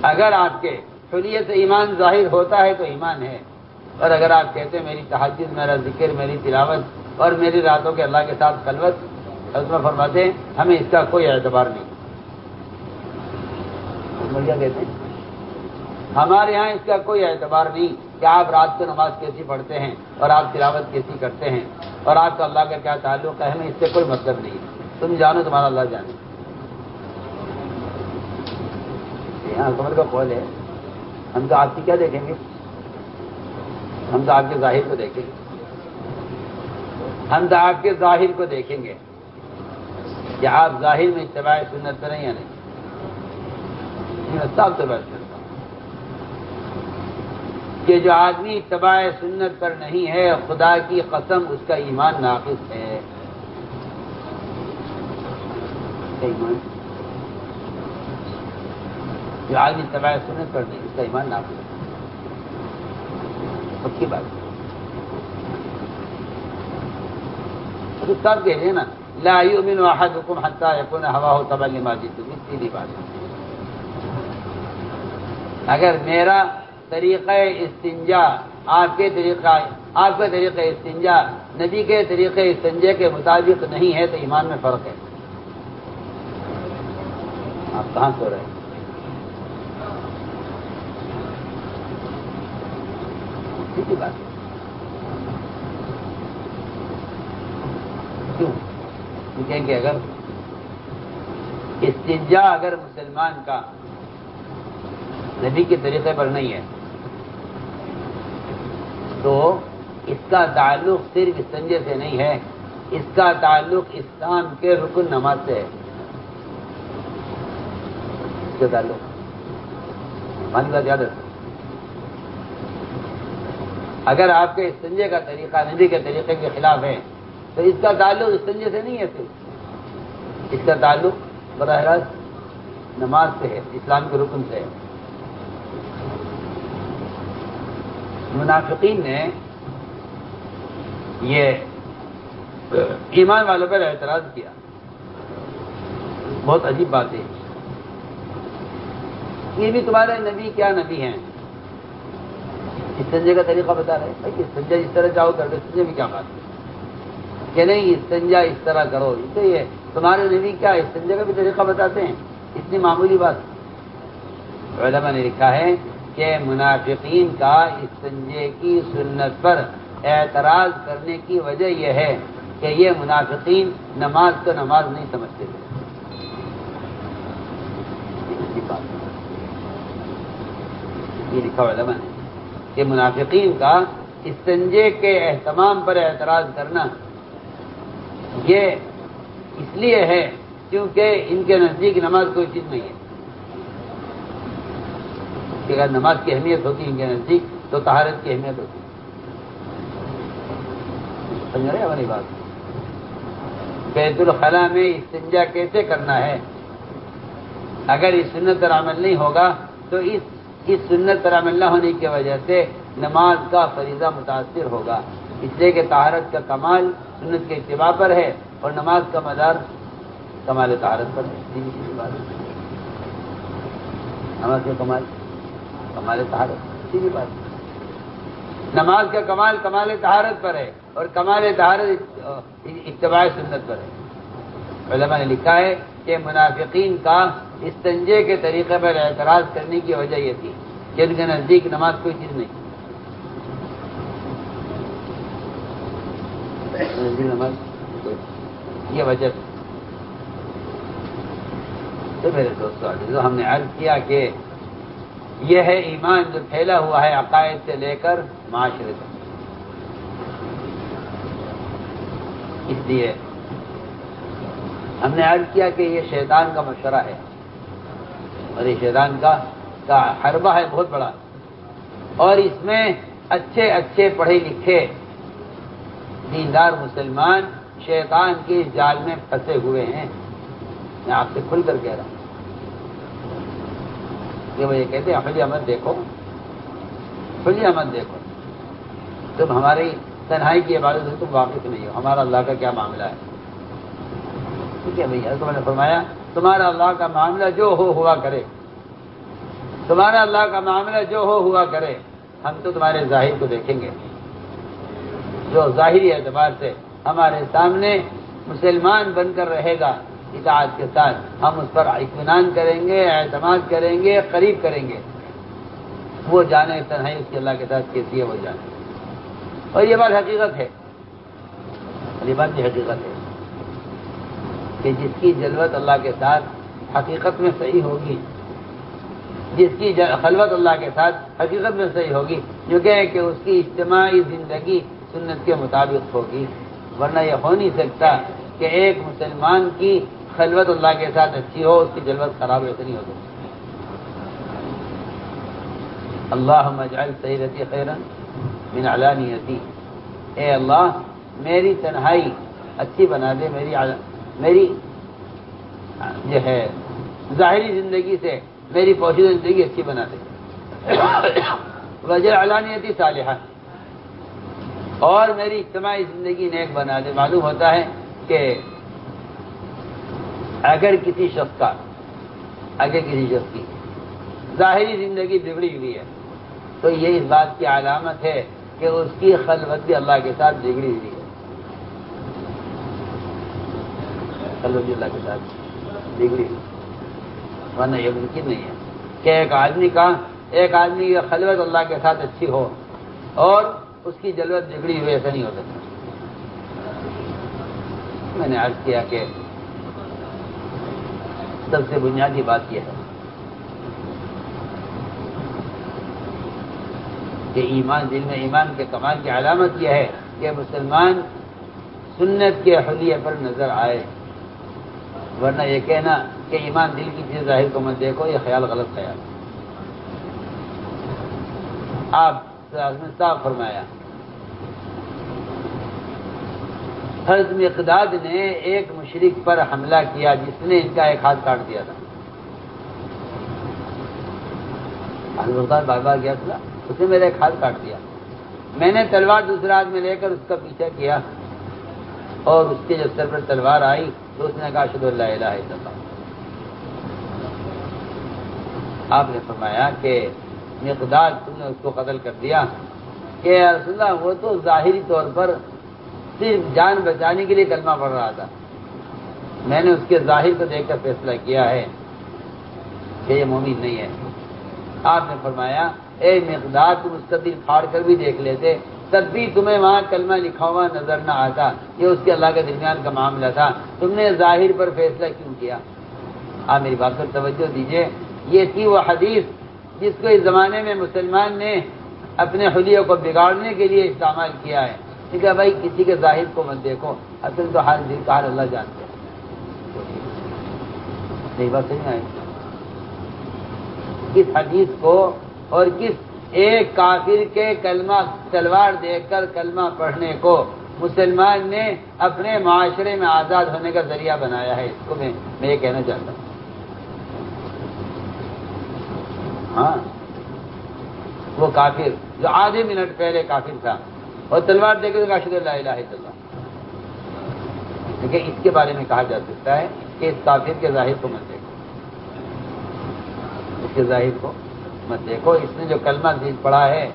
اگر آپ کے حلیے سے ایمان ظاہر ہوتا ہے تو ایمان ہے، اور اگر آپ کہتے ہیں میری تہجد، میرا ذکر، میری تلاوت اور میری راتوں کے اللہ کے ساتھ خلوت، حضرت فرماتے ہیں ہمیں اس کا کوئی اعتبار نہیں۔ کیا کہتے ہیں؟ ہمارے یہاں اس کا کوئی اعتبار نہیں کہ آپ رات کو نماز کیسی پڑھتے ہیں اور آپ تلاوت کیسی کرتے ہیں اور آپ کا اللہ کا کیا تعلق ہے، ہمیں اس سے کوئی مطلب نہیں۔ تم جانو تمہارا اللہ جانے۔ یہاں حکومت کا قول ہے، ہم تو آپ کی کیا دیکھیں گے، ہم تو آپ کے ظاہر کو دیکھیں گے، ہم تو آپ کے ظاہر کو دیکھیں گے کہ آپ ظاہر میں اتباع سنت کریں یا نہیں۔ صاحب سے بات کرتا ہوں، کہ جو آدمی اتباع سنت پر نہیں ہے خدا کی قسم اس کا ایمان ناقص ہے. جو آدمی اتباع سنت پر نہیں اس کا ایمان ناقص ہے. پکی بات صاحب کہہ رہے ہیں نا لا یؤمن احدکم حتی یکون ہواہ تبعا لما جئتم. سیدھی بات ہے. اگر میرا طریقہ استنجا آپ کے طریقہ استنجا نبی کے طریقے استنجا کے مطابق نہیں ہے تو ایمان میں فرق ہے. آپ کہاں سو رہے ہیں؟ سیدھی بات ہے. کیوں؟ کہ اگر استنجا اگر مسلمان کا نبی کے طریقے پر نہیں ہے تو اس کا تعلق صرف استنجے سے نہیں ہے، اس کا تعلق اسلام کے رکن نماز سے ہے. اس کا تعلق ہماری بات یاد رکھیں. اگر آپ کے استنجے کا طریقہ نبی کے طریقے کے خلاف ہے تو اس کا تعلق استنجے سے نہیں ہے، صرف اس کا تعلق براہ راست نماز سے ہے، اسلام کے رکن سے ہے. منافقین نے یہ ایمان والوں پر اعتراض کیا. بہت عجیب بات ہے. یہ بھی تمہارے نبی کیا نبی ہیں؟ استنجے کا طریقہ بتا رہے ہیں. بھائی استنجا اس طرح چاہو کر دو، استنجے میں کیا بات ہے کہ نہیں استنجا اس طرح کرو. اس سے یہ تمہارے نبی کیا استنجا کا بھی طریقہ بتاتے ہیں؟ اتنی معمولی بات. علماء نے لکھا ہے کہ منافقین کا استنجے کی سنت پر اعتراض کرنے کی وجہ یہ ہے کہ یہ منافقین نماز کو نماز نہیں سمجھتے تھے. یہ لکھا علماء نے کہ منافقین کا استنجے کے اہتمام پر اعتراض کرنا یہ اس لیے ہے کیونکہ ان کے نزدیک نماز کوئی چیز نہیں ہے. کہ اگر نماز کی اہمیت ہوتی ان کے نزدیک تو طہارت کی اہمیت ہوتی. سمجھ رہے ہماری بات؟ بیت الخلاء میں استنجا کیسے کرنا ہے اگر اس سنت پر عمل نہیں ہوگا تو اس سنت پر عمل نہ ہونے کی وجہ سے نماز کا فریضہ متاثر ہوگا. اس لیے کہ طہارت کا کمال سنت کے اتباع پر ہے اور نماز کا مدار کمال طہارت پر ہے. نماز کا کمال طہارت سیدھی بات. نماز کا کمال طہارت پر ہے اور کمال طہارت اتباع سنت پر ہے. علماء نے لکھا ہے کہ منافقین کا استنجے کے طریقے پر اعتراض کرنے کی وجہ یہ تھی کہ ان کے نزدیک نماز کوئی چیز نہیں. نماز یہ وجہ تو میرے دوستوں ہم نے عرض کیا کہ یہ ہے ایمان جو پھیلا ہوا ہے عقائد سے لے کر معاشرے تک. اس لیے ہم نے عرض کیا کہ یہ شیطان کا مشورہ ہے اور یہ شیطان کا حربہ ہے بہت بڑا. اور اس میں اچھے پڑھے لکھے دیندار مسلمان شیطان کے جال میں پھنسے ہوئے ہیں. میں آپ سے کھل کر کہہ رہا ہوں کہ وہ یہ کہتے ہیں حلیہ مت دیکھو تم ہماری تنہائی کی عبادت سے تم واقف نہیں ہو. ہمارا اللہ کا کیا معاملہ ہے؟ ٹھیک ہے بھیا. تو میں نے فرمایا تمہارا اللہ کا معاملہ جو ہوا کرے. تمہارا اللہ کا معاملہ جو ہوا کرے. ہم تو تمہارے ظاہر کو دیکھیں گے. جو ظاہری اعتبار سے ہمارے سامنے مسلمان بن کر رہے گا اطاعت کے ساتھ ہم اس پر اطمینان کریں گے، اعتماد کریں گے، قریب کریں گے. وہ جانے تنہائی اس کی اللہ کے ساتھ کیسی ہے وہ جانے. اور یہ بات حقیقت ہے. یہ بات یہ حقیقت ہے کہ جس کی جلوت اللہ کے ساتھ حقیقت میں صحیح ہوگی، جس کی خلوت اللہ کے ساتھ حقیقت میں صحیح ہوگی، جو کہ اس کی اجتماعی زندگی سنت کے مطابق ہوگی. ورنہ یہ ہو نہیں سکتا کہ ایک مسلمان کی خلوت اللہ کے ساتھ اچھی ہو، اس کی جلوت خراب ایسے نہیں ہو سکتی. اللہم اجعل سیرتی خیرا من علانیتی، اے اللہ میری تنہائی اچھی بنا دے، میری جو ہے ظاہری زندگی سے میری پوشیدہ زندگی اچھی بنا دے، وجعل علانیتی صالحہ، اور میری اجتماعی زندگی نیک بنا دے۔ معلوم ہوتا ہے کہ اگر کسی شخص کی ظاہری زندگی بگڑی ہوئی ہے تو یہ اس بات کی علامت ہے کہ اس کی خلوت بھی اللہ کے ساتھ بگڑی ہوئی ہے، خلوت بھی اللہ کے ساتھ بگڑی ہوئی، ورنہ یہ ممکن نہیں ہے کہ ایک آدمی کی خلوت اللہ کے ساتھ اچھی ہو اور اس کی جلوت بگڑی ہوئی، ایسا نہیں ہو سکتا۔ میں نے عرض کیا کہ سب سے بنیادی بات یہ ہے کہ ایمان، دل میں ایمان کے کمال کی علامت یہ ہے کہ مسلمان سنت کے حلیے پر نظر آئے، ورنہ یہ کہنا کہ ایمان دل کی چیز ظاہر کو مت دیکھو، یہ خیال غلط خیال۔ آپ نے صاف فرمایا، حضرت مقداد نے ایک مشرک پر حملہ کیا جس نے ان کا ایک ہاتھ کاٹ دیا تھا۔ حضرت بار بار گیا تھا، اس نے میرا ایک ہاتھ کاٹ دیا، میں نے تلوار دوسرے ہاتھ میں لے کر اس کا پیچھا کیا اور اس کے جب سر پر تلوار آئی تو اس نے کہا اشہد ان لا الہ الا اللہ۔ آپ نے فرمایا کہ مقداد تم نے اس کو قتل کر دیا کہ یا رسول اللہ وہ تو ظاہری طور پر صرف جان بچانے کے لیے کلمہ پڑھ رہا تھا، میں نے اس کے ظاہر کو دیکھ کر فیصلہ کیا ہے کہ یہ مومن نہیں ہے۔ آپ نے فرمایا اے مقداد تم اس کا دل پھاڑ کر بھی دیکھ لیتے تب بھی تمہیں وہاں کلمہ لکھا ہوا نظر نہ آتا، یہ اس کے اللہ کے درمیان کا معاملہ تھا، تم نے ظاہر پر فیصلہ کیوں کیا؟ آپ میری بات پر توجہ دیجئے، یہ تھی وہ حدیث جس کو اس زمانے میں مسلمان نے اپنے حلیوں کو بگاڑنے کے لیے استعمال کیا ہے کہ بھائی کسی کے ظاہر کو مت دیکھو، اصل تو حال دل کا حال اللہ جانتے ہیں۔ نہیں بات نہیں آئی، کس حدیث کو اور کس ایک کافر کے کلمہ تلوار دیکھ کر کلمہ پڑھنے کو مسلمان نے اپنے معاشرے میں آزاد ہونے کا ذریعہ بنایا ہے، اس کو میں یہ کہنا چاہتا ہوں۔ ہاں وہ کافر جو آدھے منٹ پہلے کافر تھا اور تلوار دے کے اشہد ان لا الہ الا اللہ، لیکن اس کے بارے میں کہا جا سکتا ہے کہ اس کافر کے ظاہر کو مت دیکھو، اس کے ظاہر کو مت دیکھو، اس نے جو کلمہ دل پڑھا ہے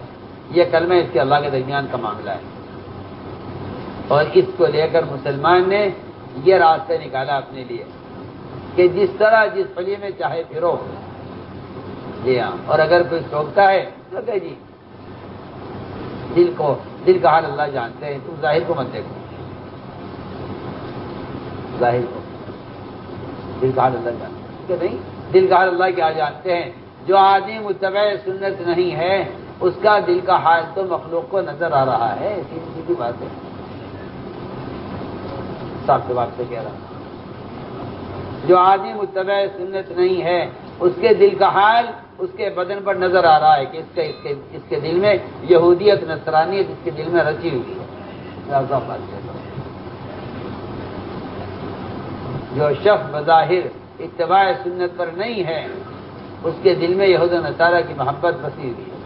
یہ کلمہ اس کے اللہ کے درمیان کا معاملہ ہے، اور اس کو لے کر مسلمان نے یہ راستہ نکالا اپنے لیے کہ جس طرح جس حلیے میں چاہے پھرو، جی ہاں، اور اگر کوئی ٹوکتا ہے تو کہ جی دل کا حال اللہ جانتے ہیں، تم ظاہر کو مت دیکھو، ظاہر کو، دل کا حال اللہ جانتے ہیں کہ نہیں، دل کا حال اللہ کیا جانتے ہیں؟ جو آدمی متبع سنت نہیں ہے اس کا دل کا حال تو مخلوق کو نظر آ رہا ہے، سیدھی بات ہے، صاف سے بات سے کہہ رہا ہوں۔ جو آدمی متبع سنت نہیں ہے اس کے دل کا حال اس کے بدن پر نظر آ رہا ہے کہ اس کے دل میں یہودیت نصرانیت اس کے دل میں رچی ہوئی ہے۔ جو شخص بظاہر اتباع سنت پر نہیں ہے اس کے دل میں یہود و نصارہ کی محبت بسی ہوئی ہے۔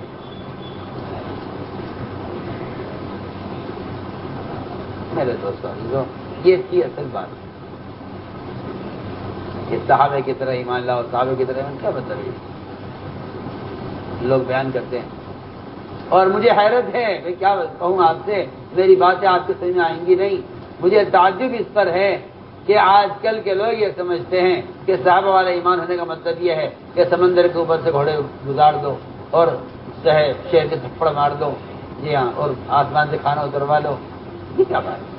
میرے دوستوں یہ تھی اصل بات کہ صحابہ کی طرح ایمان لاؤ، صحابہ کی طرح ایمان کیا مطلب ہے؟ لوگ بیان کرتے ہیں اور مجھے حیرت ہے، میں کیا کہوں آپ سے، میری باتیں آپ کے سمجھ میں آئیں گی نہیں، مجھے تعجب اس پر ہے کہ آج کل کے لوگ یہ سمجھتے ہیں کہ صحابہ والا ایمان ہونے کا مطلب یہ ہے کہ سمندر کے اوپر سے گھوڑے گزار دو اور شیر کے تھپڑ مار دو، جی ہاں، اور آسمان سے کھانا اتروا لو، یہ کیا بات ہے؟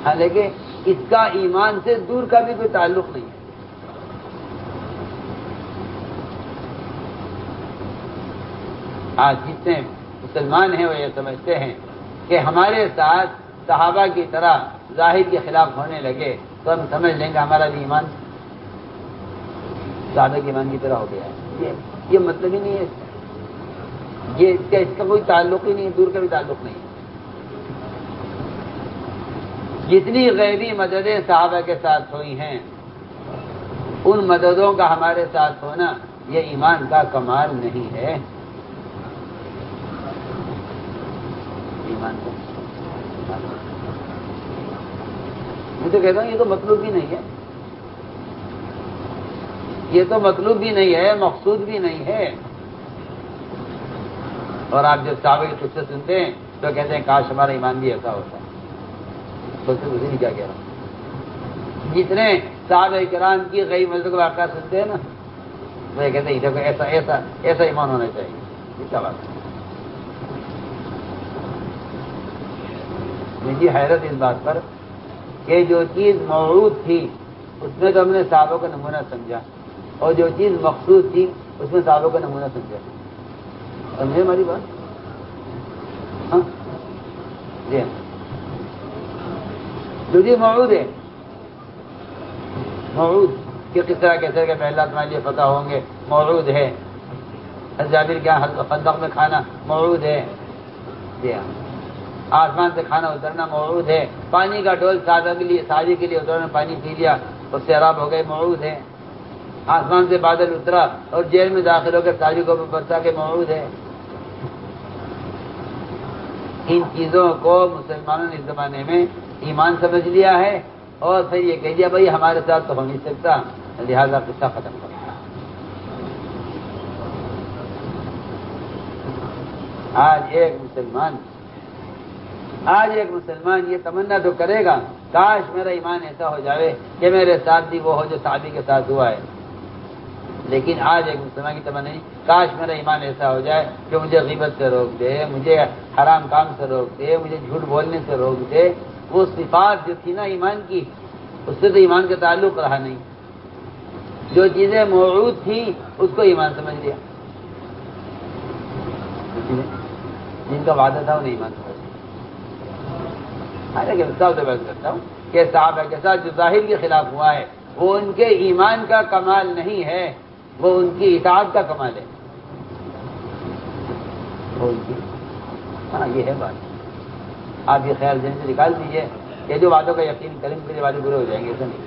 حالانکہ اس کا ایمان سے دور کا بھی کوئی تعلق نہیں ہے۔ آج جتنے مسلمان ہیں وہ یہ سمجھتے ہیں کہ ہمارے ساتھ صحابہ کی طرح ظاہر کے خلاف ہونے لگے تو ہم سمجھ لیں گے ہمارا بھی ایمان صحابہ کے ایمان کی طرح ہو گیا ہے، یہ مطلب ہی نہیں ہے، یہ اس کا کوئی تعلق ہی نہیں ہے، دور کا بھی تعلق نہیں ہے۔ جتنی غیبی مددیں صحابہ کے ساتھ ہوئی ہیں، ان مددوں کا ہمارے ساتھ ہونا یہ ایمان کا کمال نہیں ہے، ایمان کا میں تو کہتا ہوں یہ تو مطلوب بھی نہیں ہے، یہ تو مطلوب بھی نہیں ہے، مقصود بھی نہیں ہے۔ اور آپ جب صحابہ کی قصے سنتے ہیں تو کہتے ہیں کاش ہمارا ایمان بھی ایسا ہوتا ہے، سوچتے اسی نے کیا کہہ رہا ہوں۔ جتنے صحابہ کرام کی غیب مدد کا واقعہ سنتے ہیں نا، وہ یہ کہتے ہیں دیکھو ایسا ایسا ایسا ایمان ہونا چاہیے، یہ کیا بات ہے؟ مجھے حیرت اس بات پر کہ جو چیز موعود تھی اس میں تو ہم نے صحابہ کا نمونہ سمجھا، اور جو چیز مقصود تھی اس میں صحابہ کا نمونہ سمجھا۔ سمجھے ہماری بات؟ ہاں جی ہاں، جو چیز موعود ہے، موعود کہ کس طرح کیسے کہ پہلا تمہارے لیے فتح ہوں گے، موعود ہے۔ جابر کے یہاں خندق میں کھانا موعود ہے، جی ہاں۔ آسمان سے کھانا اترنا موعود ہے، پانی کا ڈول صحابی کے لیے اترنا، پانی پی لیا اور سیراب ہو گئے، موعود ہے۔ آسمان سے بادل اترا اور جیل میں داخل ہو کر صحابی کو برسا کے، موعود ہے۔ ان چیزوں کو مسلمانوں نے اس زمانے میں ایمان سمجھ لیا ہے، اور پھر یہ کہہ دیا بھائی ہمارے ساتھ تو ہو نہیں سکتا، لہذا قصہ ختم کر دیا۔ آج ایک مسلمان یہ تمنا تو کرے گا کاش میرا ایمان ایسا ہو جائے کہ میرے ساتھ بھی وہ ہو جو صحابی کے ساتھ ہوا ہے، لیکن آج ایک مسلمان کی تمنا نہیں کاش میرا ایمان ایسا ہو جائے کہ مجھے غیبت سے روک دے، مجھے حرام کام سے روک دے، مجھے جھوٹ بولنے سے روک دے۔ وہ صفات جو تھی نا ایمان کی، اس سے تو ایمان کا تعلق رہا نہیں۔ جو چیزیں موعود تھی اس کو ایمان سمجھ لیا، جن کا وعدہ تھا انہیں ایمان سمجھ لیا۔ لیکن مثال سے بات کرتا ہوں کہ صحابہ کے ساتھ جو ظاہر کے خلاف ہوا ہے وہ ان کے ایمان کا کمال نہیں ہے، وہ ان کی اطاعت کا کمال ہے، وہ ان کی، ہاں یہ ہے بات۔ آپ یہ خیال ذہن سے نکال دیجئے کہ جو وعدوں کا یقین کریں گے وعدے برے ہو جائیں گے، ایسا نہیں،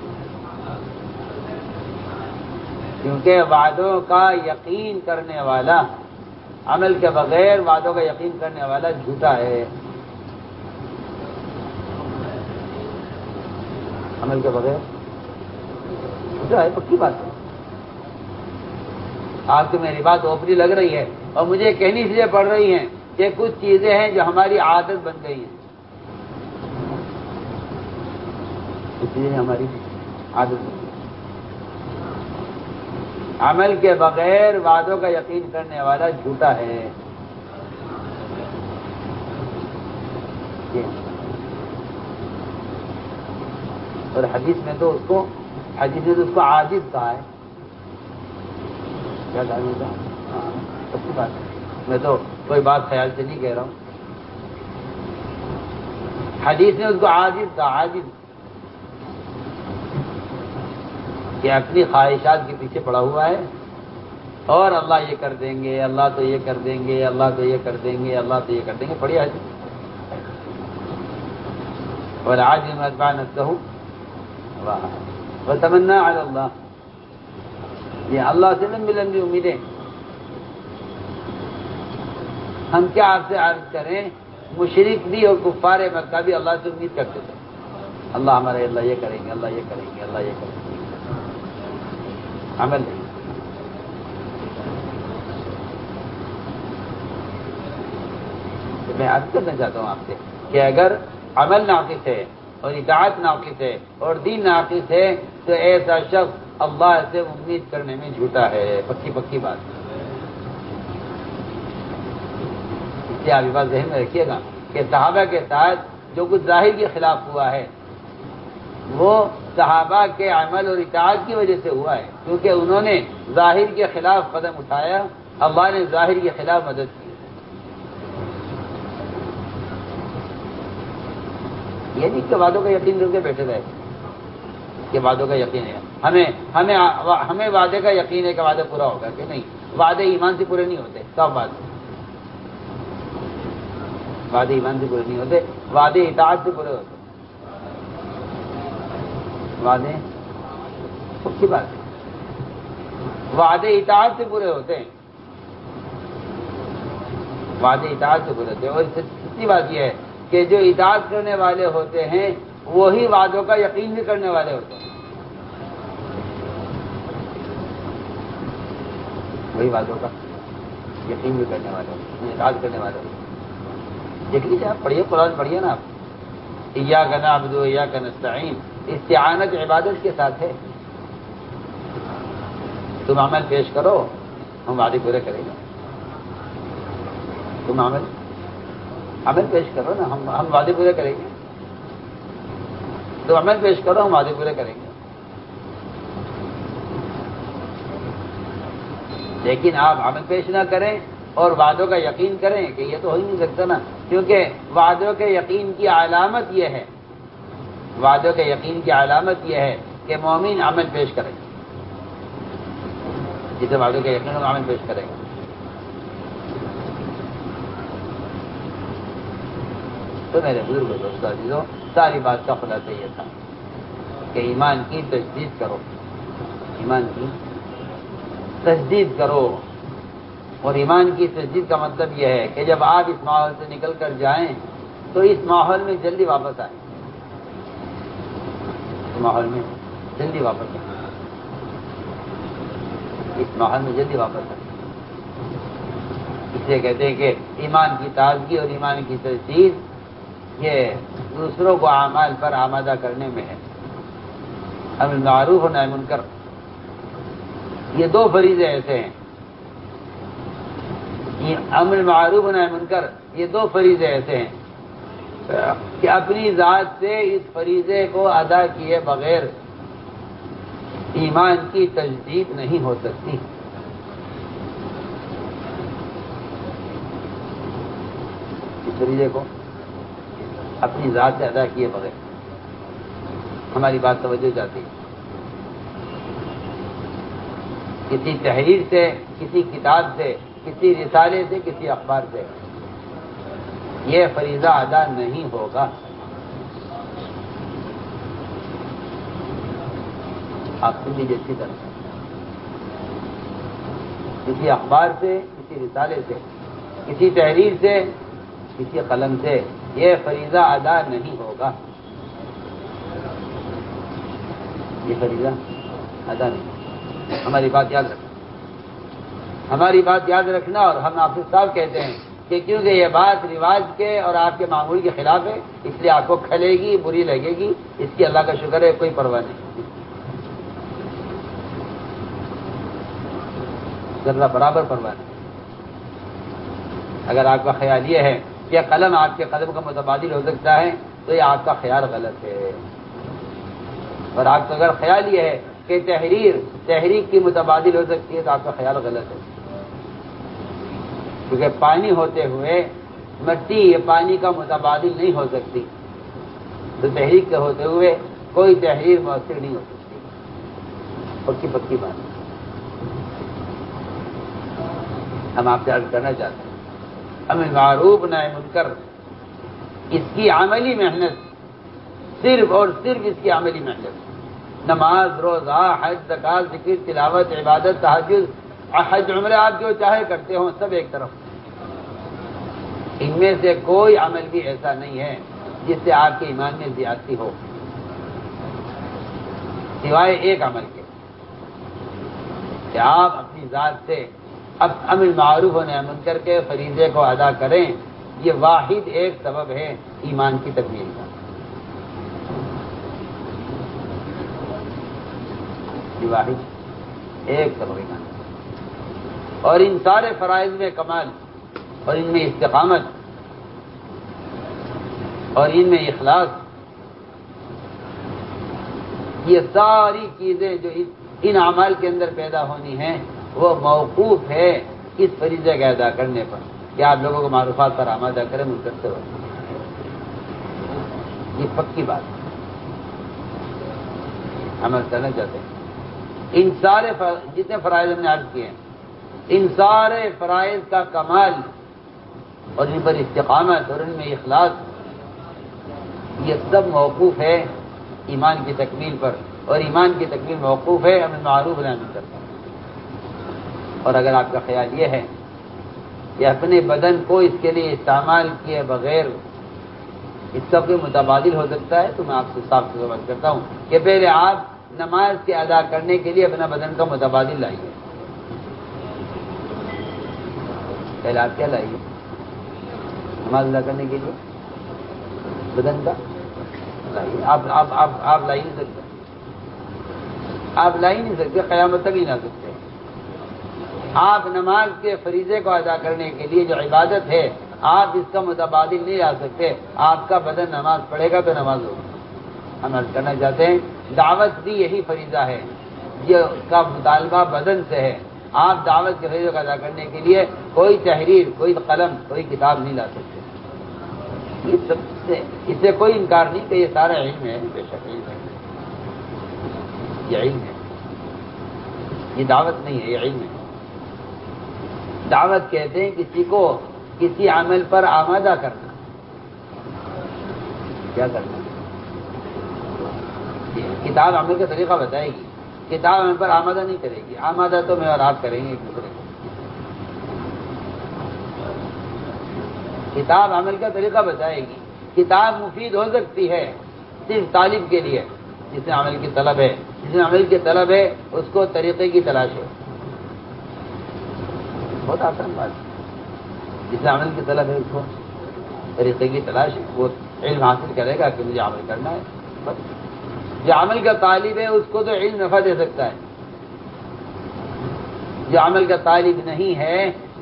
کیونکہ وعدوں کا یقین کرنے والا، عمل کے بغیر وعدوں کا یقین کرنے والا جھوٹا ہے، عمل کے بغیر جھوٹا ہے، پکی بات ہے۔ آپ کو میری بات اوپری لگ رہی ہے اور مجھے کہنی اس لیے پڑ رہی ہیں کہ کچھ چیزیں ہیں جو ہماری عادت بن گئی ہیں، کچھ چیزیں ہماری عادت بن گئی۔ عمل کے بغیر وعدوں کا یقین کرنے والا جھوٹا ہے، اور حدیث میں تو اس کو عاجز کہا ہے، کیا کہا ہوگا؟ سب کی بات ہے، میں تو کوئی بات خیال سے نہیں کہہ رہا ہوں، حدیث نے اس کو عاجز کہا، عاجز، کہ اپنی خواہشات کے پیچھے پڑا ہوا ہے، اور اللہ یہ کر دیں گے، اللہ تو یہ کر دیں گے، اللہ تو یہ کر دیں گے، اللہ تو یہ کر دیں گے، پڑھی حدیث۔ والعاجز من اتبع نفسه وتمنى على اللہ، یہ اللہ سے لمبی لمبی امیدیں۔ ہم کیا آپ سے عرض کریں، مشرک بھی اور کفار مکہ بھی اللہ سے امید کرتے تھے، اللہ ہمارے اللہ یہ کریں گے، اللہ یہ کریں گے، اللہ یہ کریں گے، عمل نہیں۔ میں عرض کرنا چاہتا ہوں آپ سے کہ اگر عمل ناقص ہے اور اطاعت ناقص ہے اور دین ناقص ہے تو ایسا شخص اللہ سے امید کرنے میں جھوٹا ہے، پکی بات۔ اس لیے آپ یہ بات ذہن میں رکھیے گا کہ صحابہ کے ساتھ جو کچھ ظاہر کے خلاف ہوا ہے وہ صحابہ کے عمل اور اطاعت کی وجہ سے ہوا ہے، کیونکہ انہوں نے ظاہر کے خلاف قدم اٹھایا، اللہ نے ظاہر کے خلاف مدد کی۔ یہ نہیں کہ وعدوں کا یقین کر کے بیٹھے رہے، کہ وعدوں کا یقین ہے، ہمیں وعدے کا یقین ہے کہ وعدہ پورا ہوگا کہ نہیں؟ وعدے ایمان سے پورے نہیں ہوتے، سب وعدے ایمان سے پورے نہیں ہوتے، وعدے اطاعت سے پورے ہوتے، وعدے کی بات ہے، وعدے اطاعت سے پورے ہوتے ہیں، وعدے اطاعت سے پورے ہوتے ہیں۔ اور سچی بات یہ ہے کہ جو اطاعت کرنے والے ہوتے ہیں وہی وعدوں کا یقین بھی کرنے والے ہوتے ہیں، وہی وعدوں کا یقین بھی کرنے والے ہوتے ہیں، اطاعت کرنے والے ہوتے ہیں۔ دیکھ لیجیے، آپ پڑھیے قرآن، پڑھیے نا آپ، ایاک نعبد و ایاک نستعین، استعانت عبادت کے ساتھ ہے۔ تم عمل پیش کرو، ہم وعدے پورے کریں گے۔ تم عمل پیش کرو نا، ہم وعدے پورے کریں گے۔ تم عمل پیش کرو، ہم وعدے پورے کریں گے۔ لیکن آپ عمل پیش نہ کریں اور وعدوں کا یقین کریں کہ یہ تو ہو ہی نہیں سکتا نا، کیونکہ وعدوں کے یقین کی علامت یہ ہے، وعدوں کے یقین کی علامت یہ ہے کہ مومن عمل پیش کرے، جسے وعدوں کے یقین میں عمل پیش کرے گا۔ تو میرے بزرگ دوستوں عزیزوں، ساری بات کا خلاصہ یہ تھا کہ ایمان کی تجدید کرو، ایمان کی تجدید کرو۔ اور ایمان کی تجدید کا مطلب یہ ہے کہ جب آپ اس ماحول سے نکل کر جائیں تو اس ماحول میں جلدی واپس آئیں، اس ماحول میں جلدی واپس آئیں، اس ماحول میں جلدی واپس آئیں۔ اس لیے کہتے ہیں کہ ایمان کی تازگی اور ایمان کی تجدید یہ دوسروں کو اعمال پر آمادہ کرنے میں ہے۔ امر معروف و نہی منکر، یہ دو فریضے ایسے ہیں، امر معروف و نہی منکر یہ دو فریضے ایسے ہیں کہ اپنی ذات سے اس فریضے کو ادا کیے بغیر ایمان کی تجدید نہیں ہو سکتی۔ اس فریضے کو اپنی ذات سے ادا کیے بغیر، ہماری بات توجہ جاتی ہے، کسی تحریر سے، کسی کتاب سے، کسی رسالے سے، کسی اخبار سے یہ فریضہ ادا نہیں ہوگا۔ آپ سن لیجیے اچھی طرح، کسی اخبار سے، کسی رسالے سے، کسی تحریر سے، کسی قلم سے یہ فریضہ ادا نہیں ہوگا، یہ فریضہ ادا نہیں ہوگا۔ ہماری بات یاد رکھنا، ہماری بات یاد رکھنا، اور ہم آپ سے صاحب کہتے ہیں کہ کیونکہ یہ بات رواج کے اور آپ کے معمول کے خلاف ہے، اس لیے آپ کو کھلے گی، بری لگے گی، اس کی اللہ کا شکر ہے کوئی پرواہ نہیں، ذرا برابر پرواہ نہیں۔ اگر آپ کا خیال یہ ہے کہ قلم آپ کے قلم کا متبادل ہو سکتا ہے تو یہ آپ کا خیال غلط ہے، اور آپ کا اگر خیال یہ ہے کہ تحریک کی متبادل ہو سکتی ہے تو آپ کا خیال غلط ہے، کیونکہ پانی ہوتے ہوئے مٹی یہ پانی کا متبادل نہیں ہو سکتی، تو تحریک کے ہوتے ہوئے کوئی تحریر مؤثر نہیں ہو سکتی، پکی بات۔ ہم آپ سے عرض کرنا چاہتے ہیں امر معروف نہی منکر، اس کی عملی محنت، صرف اور صرف اس کی عملی محنت، نماز، روزہ، حج، زکات، ذکر، تلاوت، عبادت، تہجد، حج، عمرہ، آپ جو چاہے کرتے ہوں سب ایک طرف، ان میں سے کوئی عمل بھی ایسا نہیں ہے جس سے آپ کے ایمان میں زیادتی ہو، سوائے ایک عمل کے کہ آپ اپنی ذات سے اب امر معروف و نہی منکر کے فریضے کو ادا کریں، یہ واحد ایک سبب ہے ایمان کی تکمیل کا، یہ واحد ایک سبب ایمان کا۔ اور ان سارے فرائض میں کمال، اور ان میں استقامت، اور ان میں اخلاص، یہ ساری چیزیں جو ان اعمال کے اندر پیدا ہونی ہیں وہ موقوف ہے اس فریضے کا ادا کرنے پر، کہ آپ لوگوں کو معروفات پر آمادہ کریں، منکر سے روکیں، یہ پکی بات ہے، عمل کرنا چاہتے ہیں۔ ان سارے جتنے فرائض ہم نے عرض کیے ہیں، ان سارے فرائض کا کمال اور ان پر استقامت اور ان میں اخلاص، یہ سب موقوف ہے ایمان کی تکمیل پر، اور ایمان کی تکمیل موقوف ہے امر معروف نہی منکر پر۔ اور اگر آپ کا خیال یہ ہے کہ اپنے بدن کو اس کے لیے استعمال کیے بغیر اس سب کے متبادل ہو سکتا ہے، تو میں آپ سے صاف بات کرتا ہوں کہ پہلے آپ نماز کے ادا کرنے کے لیے اپنا بدن کا متبادل لائیے۔ پہلے آپ کیا لائیے نماز ادا کرنے کے لیے؟ بدن کا لائیے۔ آپ لا ہی نہیں سکتے، آپ لا ہی نہیں سکتے، قیامت تک ہی لا سکتے۔ آپ نماز کے فریضے کو ادا کرنے کے لیے جو عبادت ہے، آپ اس کا متبادل نہیں لا سکتے۔ آپ کا بدن نماز پڑھے گا تو نماز ہوگی۔ ہم عرض کرنا چاہتے ہیں دعوت بھی یہی فریضہ ہے، یہ کا مطالبہ بدن سے ہے۔ آپ دعوت کے فریضے کو ادا کرنے کے لیے کوئی تحریر، کوئی قلم، کوئی کتاب نہیں لا سکتے۔ اس سے کوئی انکار نہیں کہ یہ سارا علم ہے، بے شک علم ہے، یہ علم ہے، یہ دعوت نہیں ہے، یہ علم ہے۔ دعوت کہتے ہیں کسی کو کسی عمل پر آمادہ کرنا۔ کیا کرنا؟ کتاب عمل کا طریقہ بتائے گی، کتاب عمل پر آمادہ نہیں کرے گی۔ آمادہ تو میں اور آپ کریں گے ایک دوسرے کو۔ کتاب عمل کا طریقہ بتائے گی۔ کتاب مفید ہو سکتی ہے صرف طالب کے لیے، جس میں عمل کی طلب ہے، جس میں عمل کی طلب ہے اس کو طریقے کی تلاش ہے۔ بہت آسان بات ہے، جس میں عمل کی طلب ہے اس کو طریقے کی تلاش ہے، وہ علم حاصل کرے گا کہ مجھے عمل کرنا ہے۔ بس جو عمل کا طالب ہے اس کو تو علم نفع دے سکتا ہے، جو عمل کا طالب نہیں ہے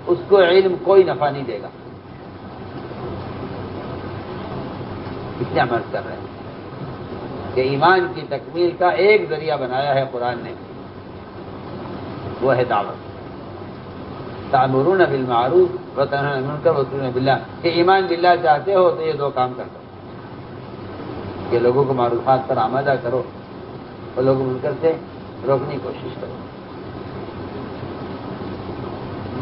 اس کو علم کوئی نفع نہیں دے گا۔ اس لیے ہم عرض کر رہے ہیں کہ ایمان کی تکمیل کا ایک ذریعہ بنایا ہے قرآن نے، وہ ہے دعوت۔ تأمرون بالمعروف وتنہون عن المنکر وتؤمنون باللہ، کہ ایمان باللہ چاہتے ہو تو یہ دو کام کر دو کہ لوگوں کو معروفات پر آمادہ کرو اور لوگوں کو منکر سے روکنے کی کوشش کرو۔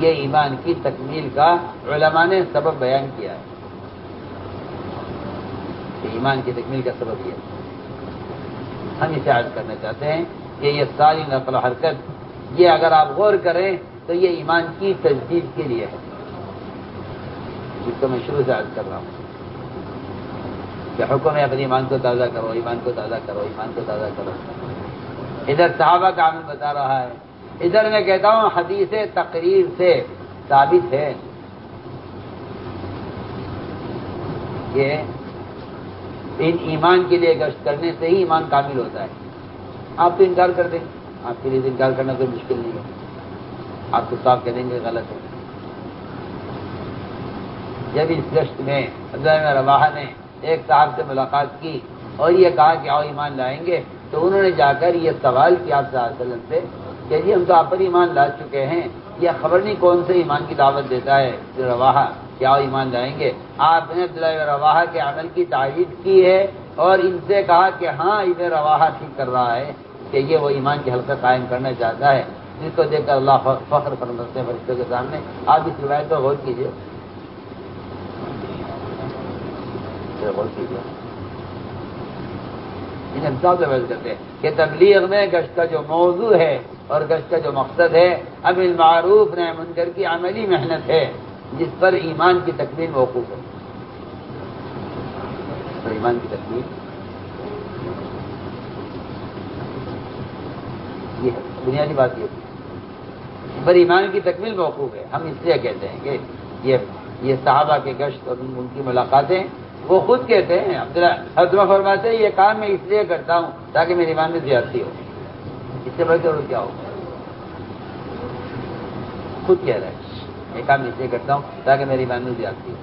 یہ ایمان کی تکمیل کا علماء نے سبب بیان کیا ہے کہ ایمان کی تکمیل کا سبب یہ ہے۔ ہم اسے عرض کرنا چاہتے ہیں کہ یہ ساری نقل و حرکت، یہ اگر آپ غور کریں تو یہ ایمان کی تجدید کے لیے ہے، جس کو میں شروع سے عرض کر رہا ہوں کہ حکم ہے اپنے ایمان کو تازہ کرو، ایمان کو تازہ کرو، ایمان کو تازہ کرو۔ ادھر صحابہ کا عمل بتا رہا ہے، ادھر میں کہتا ہوں حدیث تقریر سے ثابت ہے کہ ان ایمان کے لیے گشت کرنے سے ہی ایمان کامل ہوتا ہے۔ آپ تو انکار کر دیں، آپ کے لیے انکار کرنا کوئی مشکل نہیں ہے، آپ تو صاف کہہ دیں گے غلط ہے۔ جب اس گشت میں عبداللہ بن رواحہ نے ایک صاحب سے ملاقات کی اور یہ کہا کہ آؤ ایمان لائیں گے، تو انہوں نے جا کر یہ سوال کیا آپ صلی اللہ علیہ وسلم سے کہ جی ہم تو آپ پر ایمان لا چکے ہیں، یہ خبر نہیں کون سے ایمان کی دعوت دیتا ہے رواحہ کہ آؤ ایمان لائیں گے۔ آپ نے عبداللہ بن رواحہ کے عمل کی تائید کی ہے اور ان سے کہا کہ ہاں ابن رواحہ ٹھیک کر رہا ہے کہ یہ وہ ایمان کی حلقہ قائم کرنا چاہتا ہے، جس کو دیکھ کر اللہ فخر فرماتے ہیں فرشتوں کے سامنے۔ آپ اس روایت پر غور کیجیے، غور کیجیے۔ انہیں صاحب سے بحث کرتے ہیں کہ تبلیغ میں گشت کا جو موضوع ہے اور گشت کا جو مقصد ہے امر معروف نہی منکر کی عملی محنت ہے، جس پر ایمان کی تکمیل موقوف ہے۔ پر ایمان کی تکمیل یہ ہے، بنیادی بات یہ ہے، پر ایمان کی تکمیل موقوف ہے۔ ہم اس لیے کہتے ہیں کہ یہ صحابہ کے گشت اور ان کی ملاقاتیں، وہ خود کہتے ہیں، حضرت فرماتے ہیں یہ کام میں اس لیے کرتا ہوں تاکہ میرے ایمان میں زیادتی ہو، اس سے بڑھ کر کیا ہو۔ خود کہہ رہے ہیں یہ کام اس لیے کرتا ہوں تاکہ میری ایمان میں زیادتی ہو۔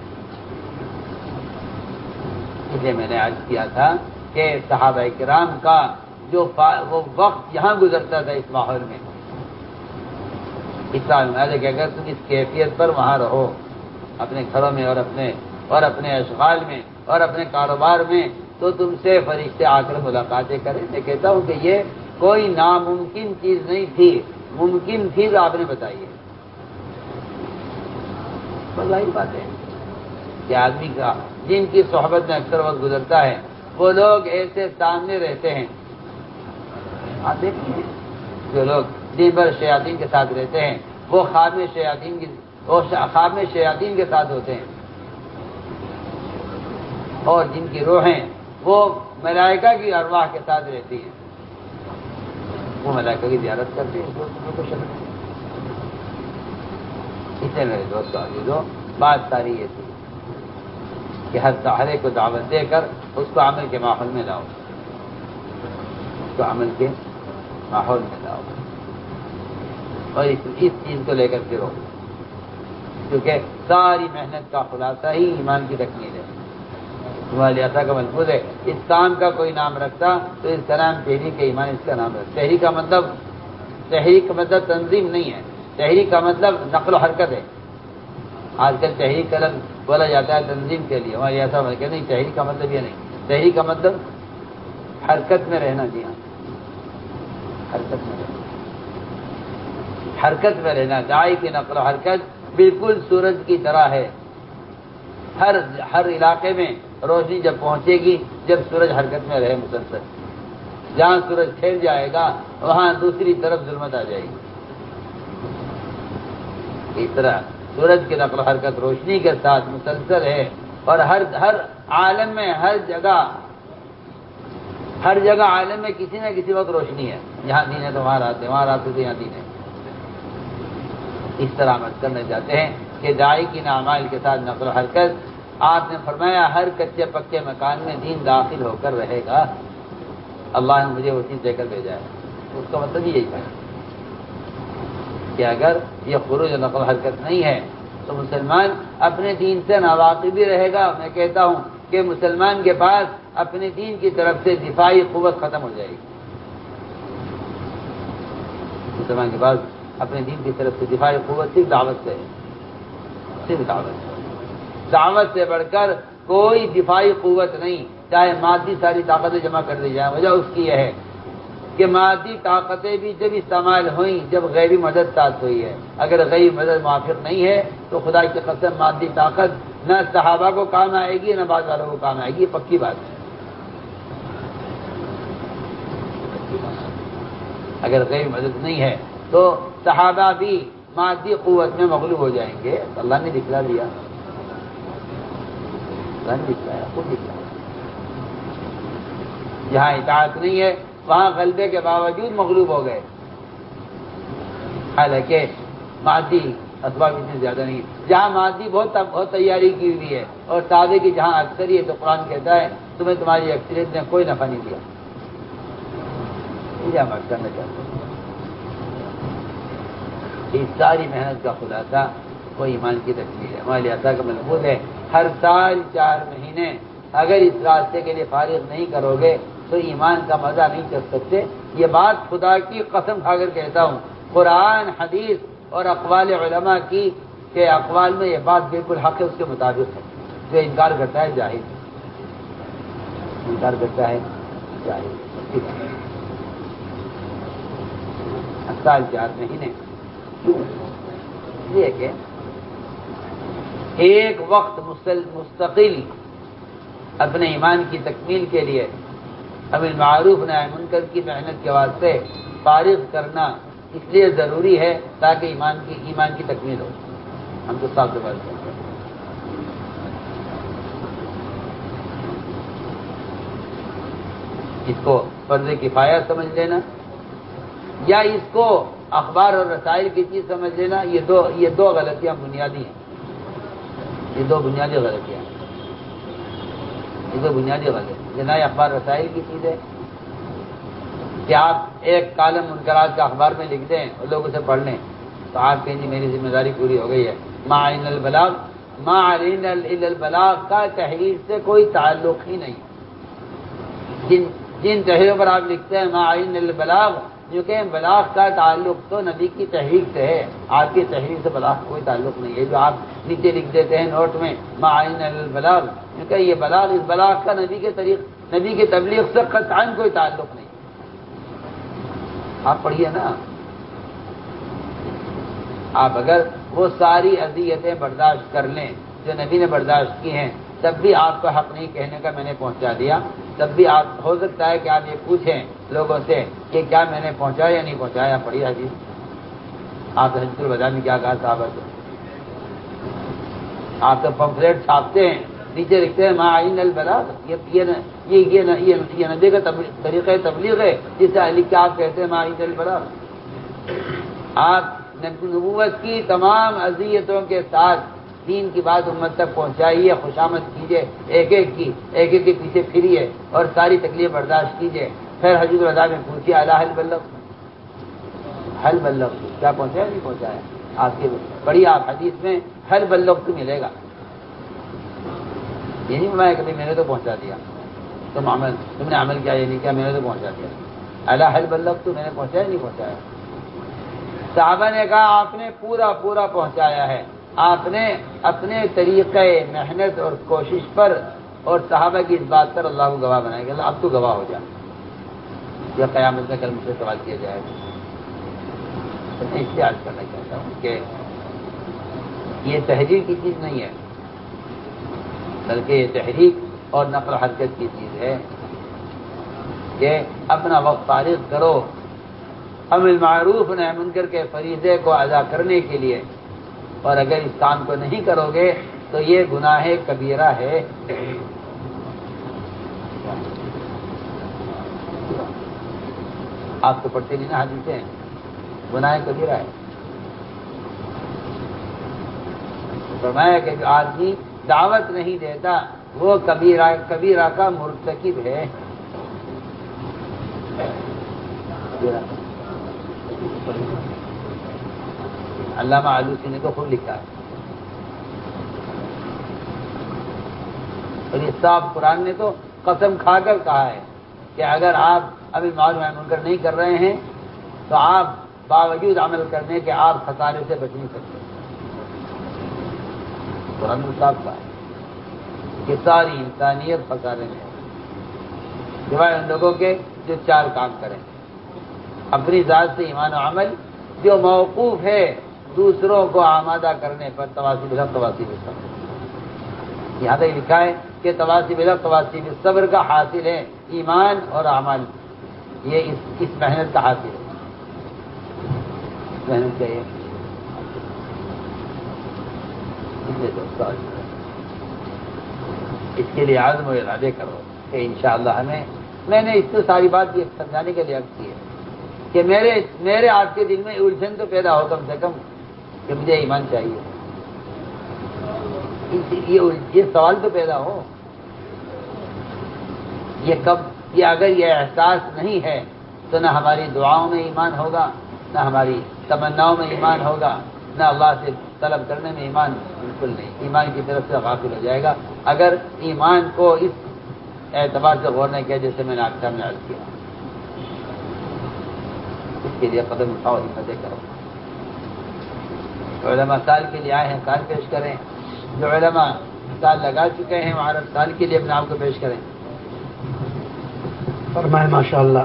اس لیے میں نے عرض کیا تھا کہ صحابہ کرام کا جو وہ وقت یہاں گزرتا تھا اس ماحول میں، اس سال میں کہ اگر تم اس کیفیت پر وہاں رہو اپنے گھروں میں اور اپنے اشغال میں اور اپنے کاروبار میں، تو تم سے فرشتے آ کر ملاقاتیں کریں۔ میں کہتا ہوں کہ یہ کوئی ناممکن چیز نہیں تھی، ممکن تھی تو آپ نے بتائی ہے۔ بتائی باتیں کہ آدمی کا جن کی صحبت میں اکثر وقت گزرتا ہے وہ لوگ ایسے سامنے رہتے ہیں، آپ دیکھیں جو لوگ دن بھر شیاطین کے ساتھ رہتے ہیں وہ خواب میں شیاطین کے ساتھ ہوتے ہیں، اور جن کی روحیں وہ ملائکہ کی ارواح کے ساتھ رہتی ہیں، وہ ملائکہ کی زیارت کرتے ہیں، کو شک نہیں۔ اس سے میرے دوست عزیزو بات ساری یہ تھی کہ ہر سہارے کو دعوت دے کر اس کو عمل کے ماحول میں لاؤ، اس کو عمل کے ماحول میں لاؤ، اور اس چیز کو لے کر کے رہو، کیونکہ ساری محنت کا خلاصہ ہی ایمان کی تکمیل ہے۔ تمہارے عطا کا ملفوظ ہے، اس کام کا کوئی نام رکھتا تو اس کا نام تحریک ایمان اس کا نام رکھتا۔ تحریک کا مطلب تنظیم نہیں ہے، تحریک کا مطلب نقل و حرکت ہے۔ آج کل تحریک کا لفظ بولا جاتا ہے تنظیم کے لیے، ہمارے ایسا کہ نہیں، تحریک کا مطلب یہ نہیں، تحریک کا مطلب حرکت میں رہنا۔ جی ہاں، حرکت میں رہنا۔ داعی کی نقل و حرکت بالکل سورج کی طرح ہے، ہر علاقے میں روشنی جب پہنچے گی جب سورج حرکت میں رہے مسلسل، جہاں سورج پھیل جائے گا وہاں دوسری طرف ظلمت آ جائے گی۔ اس طرح سورج کی نقل و حرکت روشنی کے ساتھ مسلسل ہے، اور ہر عالم میں ہر جگہ عالم میں کسی نہ کسی وقت روشنی ہے، یہاں دین ہے تو وہاں رات ہے، وہاں رات ہے تو یہاں دین ہے۔ اس طرح عمل کرنا چاہتے ہیں کہ داعی کی اعمال کے ساتھ نقل و حرکت۔ آپ نے فرمایا ہر کچے پکے مکان میں دین داخل ہو کر رہے گا، اللہ نے مجھے وہ چیز دے کر بھیجا ہے۔ اس کا مطلب یہی ہے کہ اگر یہ خروج و نقل و حرکت نہیں ہے تو مسلمان اپنے دین سے ناواقف بھی رہے گا۔ میں کہتا ہوں کہ مسلمان کے پاس اپنے دین کی طرف سے دفاعی قوت ختم ہو جائے گی۔ مسلمان کے پاس اپنے دین کی طرف سے دفاعی قوت صرف دعوت سے ہے، صرف دعوت سے بڑھ کر کوئی دفاعی قوت نہیں، چاہے مادی ساری طاقتیں جمع کر دی جائیں۔ وجہ اس کی یہ ہے کہ مادی طاقتیں بھی جب استعمال ہوئیں جب غیبی مدد ساتھ ہوئی ہے، اگر غیبی مدد موافق نہیں ہے تو خدا کی قسم مادی طاقت نہ صحابہ کو کام آئے گی نہ بعض والوں کو کام آئے گی، یہ پکی بات ہے۔ اگر غیبی مدد نہیں ہے تو صحابہ بھی مادی قوت میں مغلوب ہو جائیں گے۔ اللہ نے دکھلا دیا، اللہ نے دکھلایا، خود دکھلایا۔ جہاں اطاعت نہیں ہے وہاں غلبے کے باوجود مغلوب ہو گئے، حالانکہ مادی اسباب اتنے زیادہ نہیں۔ جہاں مادی بہت تیاری کی ہوئی ہے اور تابع کی جہاں اکثریت، تو قرآن کہتا ہے تمہیں تمہاری اکثریت نے کوئی نفع نہیں دیا۔ یہ عمل کرنا چاہتے ہیں۔ اس ساری محنت کا خلاصہ وہ ایمان کی تکمیل ہے۔ ہمارے عطا کا ملفوظ ہے ہر سال 4 مہینے اگر اس راستے کے لیے فارغ نہیں کرو گے تو ایمان کا مزہ نہیں چل سکتے۔ یہ بات خدا کی قسم کھا کر کہتا ہوں، قرآن، حدیث اور اقوال علماء کی کہ اقوال میں یہ بات بالکل حق ہے، اس کے مطابق ہے۔ جو انکار کرتا ہے جاہل، انکار کرتا ہے جاہل۔ سال 4 مہینے یہ کہ ایک وقت مستقل اپنے ایمان کی تکمیل کے لیے امر معروف نہی منکر کی محنت کے واسطے فارغ کرنا اس لیے ضروری ہے تاکہ ایمان کی تکمیل ہو۔ ہم تو صاف سے بات کرتے ہیں۔ اس کو فرض کفایہ سمجھ لینا یا اس کو اخبار اور رسائل کی چیز سمجھ لینا، یہ دو غلطیاں بنیادی ہیں۔ یہ دو بنیادی غلطیاں ہیں، یہ دو بنیادی غلطیاں۔ نہ اخبار رسائل کی چیز ہے کہ آپ ایک کالم منکرات کا اخبار میں لکھ دیں اور لوگ اسے پڑھ لیں تو آپ کہیں جی میری ذمہ داری پوری ہو گئی ہے۔ ما علینا البلاغ، ما علینا الا البلاغ کا تحریر سے کوئی تعلق ہی نہیں۔ جن تحریروں پر آپ لکھتے ہیں ما علینا البلاغ، جو کہ بلاغ کا تعلق تو نبی کی تحریر سے ہے، آپ کی تحریر سے بلاغ کوئی تعلق نہیں ہے۔ جو آپ نیچے لکھ دیتے ہیں نوٹ میں ما علینا الا البلاغ، کیونکہ یہ بلاغ، اس بلاغ کا نبی کی تبلیغ سے قطعاً کوئی تعلق نہیں۔ آپ پڑھیے نا. آپ اگر وہ ساری اذیتیں برداشت کر لیں جو نبی نے برداشت کی ہیں، تب بھی آپ کا حق نہیں کہنے کا میں نے پہنچا دیا. تب بھی آپ ہو سکتا ہے کہ آپ یہ پوچھیں لوگوں سے کہ کیا میں نے پہنچایا یا نہیں پہنچایا. پڑھیے حدیث. آپ حجۃ الوداع میں کیا کہا صحابہ سے؟ آپ تو پمفلیٹ چھاپتے ہیں، نیچے لکھتے ہیں ما عین البلاغ. یہ نبی کا طریقہ تبلیغ ہے جسے لکھ کے آپ کہتے ہیں ما عین البلاغ. آپ نبوت کی تمام اذیتوں کے ساتھ دین کی بات امت تک پہنچائیے، خوشامد کیجیے، ایک ایک کے پیچھے پھریے اور ساری تکلیف برداشت کیجیے. پھر حجۃ الوداع میں پوچھیے الا هل بلغت، هل بلغت کیا پہنچایا نہیں پہنچایا. آپ کے بڑی آپ حدیث میں هل بلغت ملے گا. یہ نہیں فرمایا کبھی میں نے تو پہنچا دیا، تم نے عمل کیا، یہ نہیں کیا، میں نے تو پہنچا دیا. الا هل بلغت میں نے پہنچایا نہیں پہنچایا. صحابہ نے کہا آپ نے پورا پہنچایا ہے. آپ نے اپنے طریقے محنت اور کوشش پر اور صحابہ کی اس بات پر اللہ کو گواہ بنائے گا. اب تو گواہ ہو جائے. یہ قیامت میں کل مجھ سے سوال کیا جائے گا. میں اس سے عرض کرنا چاہتا ہوں کہ یہ تحریک کی چیز نہیں ہے، بلکہ یہ تحریک اور نقل حرکت کی چیز ہے کہ اپنا وقت فارغ کرو امر معروف نہی منکر کے فریضے کو ادا کرنے کے لیے، اور اگر اس کام کو نہیں کرو گے تو یہ گناہ کبیرہ ہے. آپ تو پڑھتے نہیں نا حدیثیں، گناہ کبیرہ ہے. فرمایا کہ جو آدمی دعوت نہیں دیتا وہ کبیرہ کا مرتکب ہے. علامہ آلوسی نے تو خود لکھا ہے. اور یہ صاحب قرآن نے تو قسم کھا کر کہا ہے کہ اگر آپ ابھی معلوم نہی منکر نہیں کر رہے ہیں تو آپ باوجود عمل کرنے کے آپ خسارے سے بچ نہیں سکتے. قرآن نے صاحب کہا ہے کہ ساری انسانیت خسارے میں ہے سوائے ان لوگوں کے جو چار کام کریں: اپنی ذات سے ایمان و عمل جو موقوف ہے دوسروں کو آمادہ کرنے پر، تواصی بالحق تواصی بالصبر. یہاں تک لکھا ہے کہ تواصی بالحق تواصی بالصبر کا حاصل ہے ایمان اور عمل. یہ اس محنت کا حاصل ہے. محنت چاہیے اس کے لیے عزم و ارادے کرو کہ انشاءاللہ ہمیں. میں نے اس سے ساری بات یہ سمجھانے کے لیے عرض کی ہے کہ میرے آپ کے دل میں الجھن تو پیدا ہو کم سے کم کہ مجھے ایمان چاہیے. یہ سوال تو پیدا ہو. یہ اگر یہ احساس نہیں ہے تو نہ ہماری دعاؤں میں ایمان ہوگا، نہ ہماری تمناؤں میں ایمان ہوگا، نہ اللہ سے طلب کرنے میں ایمان. بالکل نہیں. ایمان کی طرف سے غافل ہو جائے گا اگر ایمان کو اس اعتبار سے غور نہیں کیا جیسے میں نے آپ کے سامنے عرض کیا. اس کے لیے قدم اٹھاؤ، ہمتیں کرو. علماء سال کے لیے آئے ہیں سال پیش کریں. جو علماء سال لگا چکے ہیں وہ عرب سال کے لیے اپنے آپ کو پیش کریں. فرمائے ماشاءاللہ،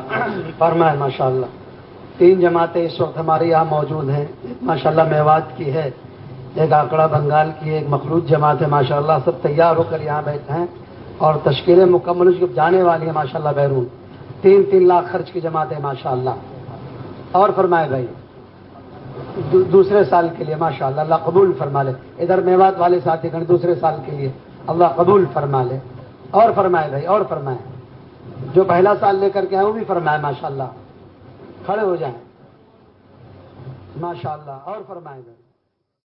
فرمائے ماشاءاللہ. 3 جماعتیں اس وقت ہمارے یہاں موجود ہیں. ایک ماشاءاللہ میوات کی ہے، ایک آکڑا بنگال کی ہے، ایک مخلوط جماعت ہے. ماشاءاللہ سب تیار ہو کر یہاں بیٹھے ہیں اور تشکیلیں مکمل اس کی جانے والی ہیں ماشاءاللہ بیرون. 3 لاکھ خرچ کی جماعت ہے ماشاءاللہ. اور فرمائے بھائی دوسرے سال کے لیے ماشاءاللہ اللہ قبول فرما لے. ادھر میوات والے ساتھی گھر دوسرے سال کے لیے اللہ قبول فرما لے. اور فرمائے بھائی، اور فرمائے. جو پہلا سال لے کر کے آئے وہ بھی فرمائے ماشاءاللہ. کھڑے ہو جائیں ماشاءاللہ. اور فرمائے بھائی.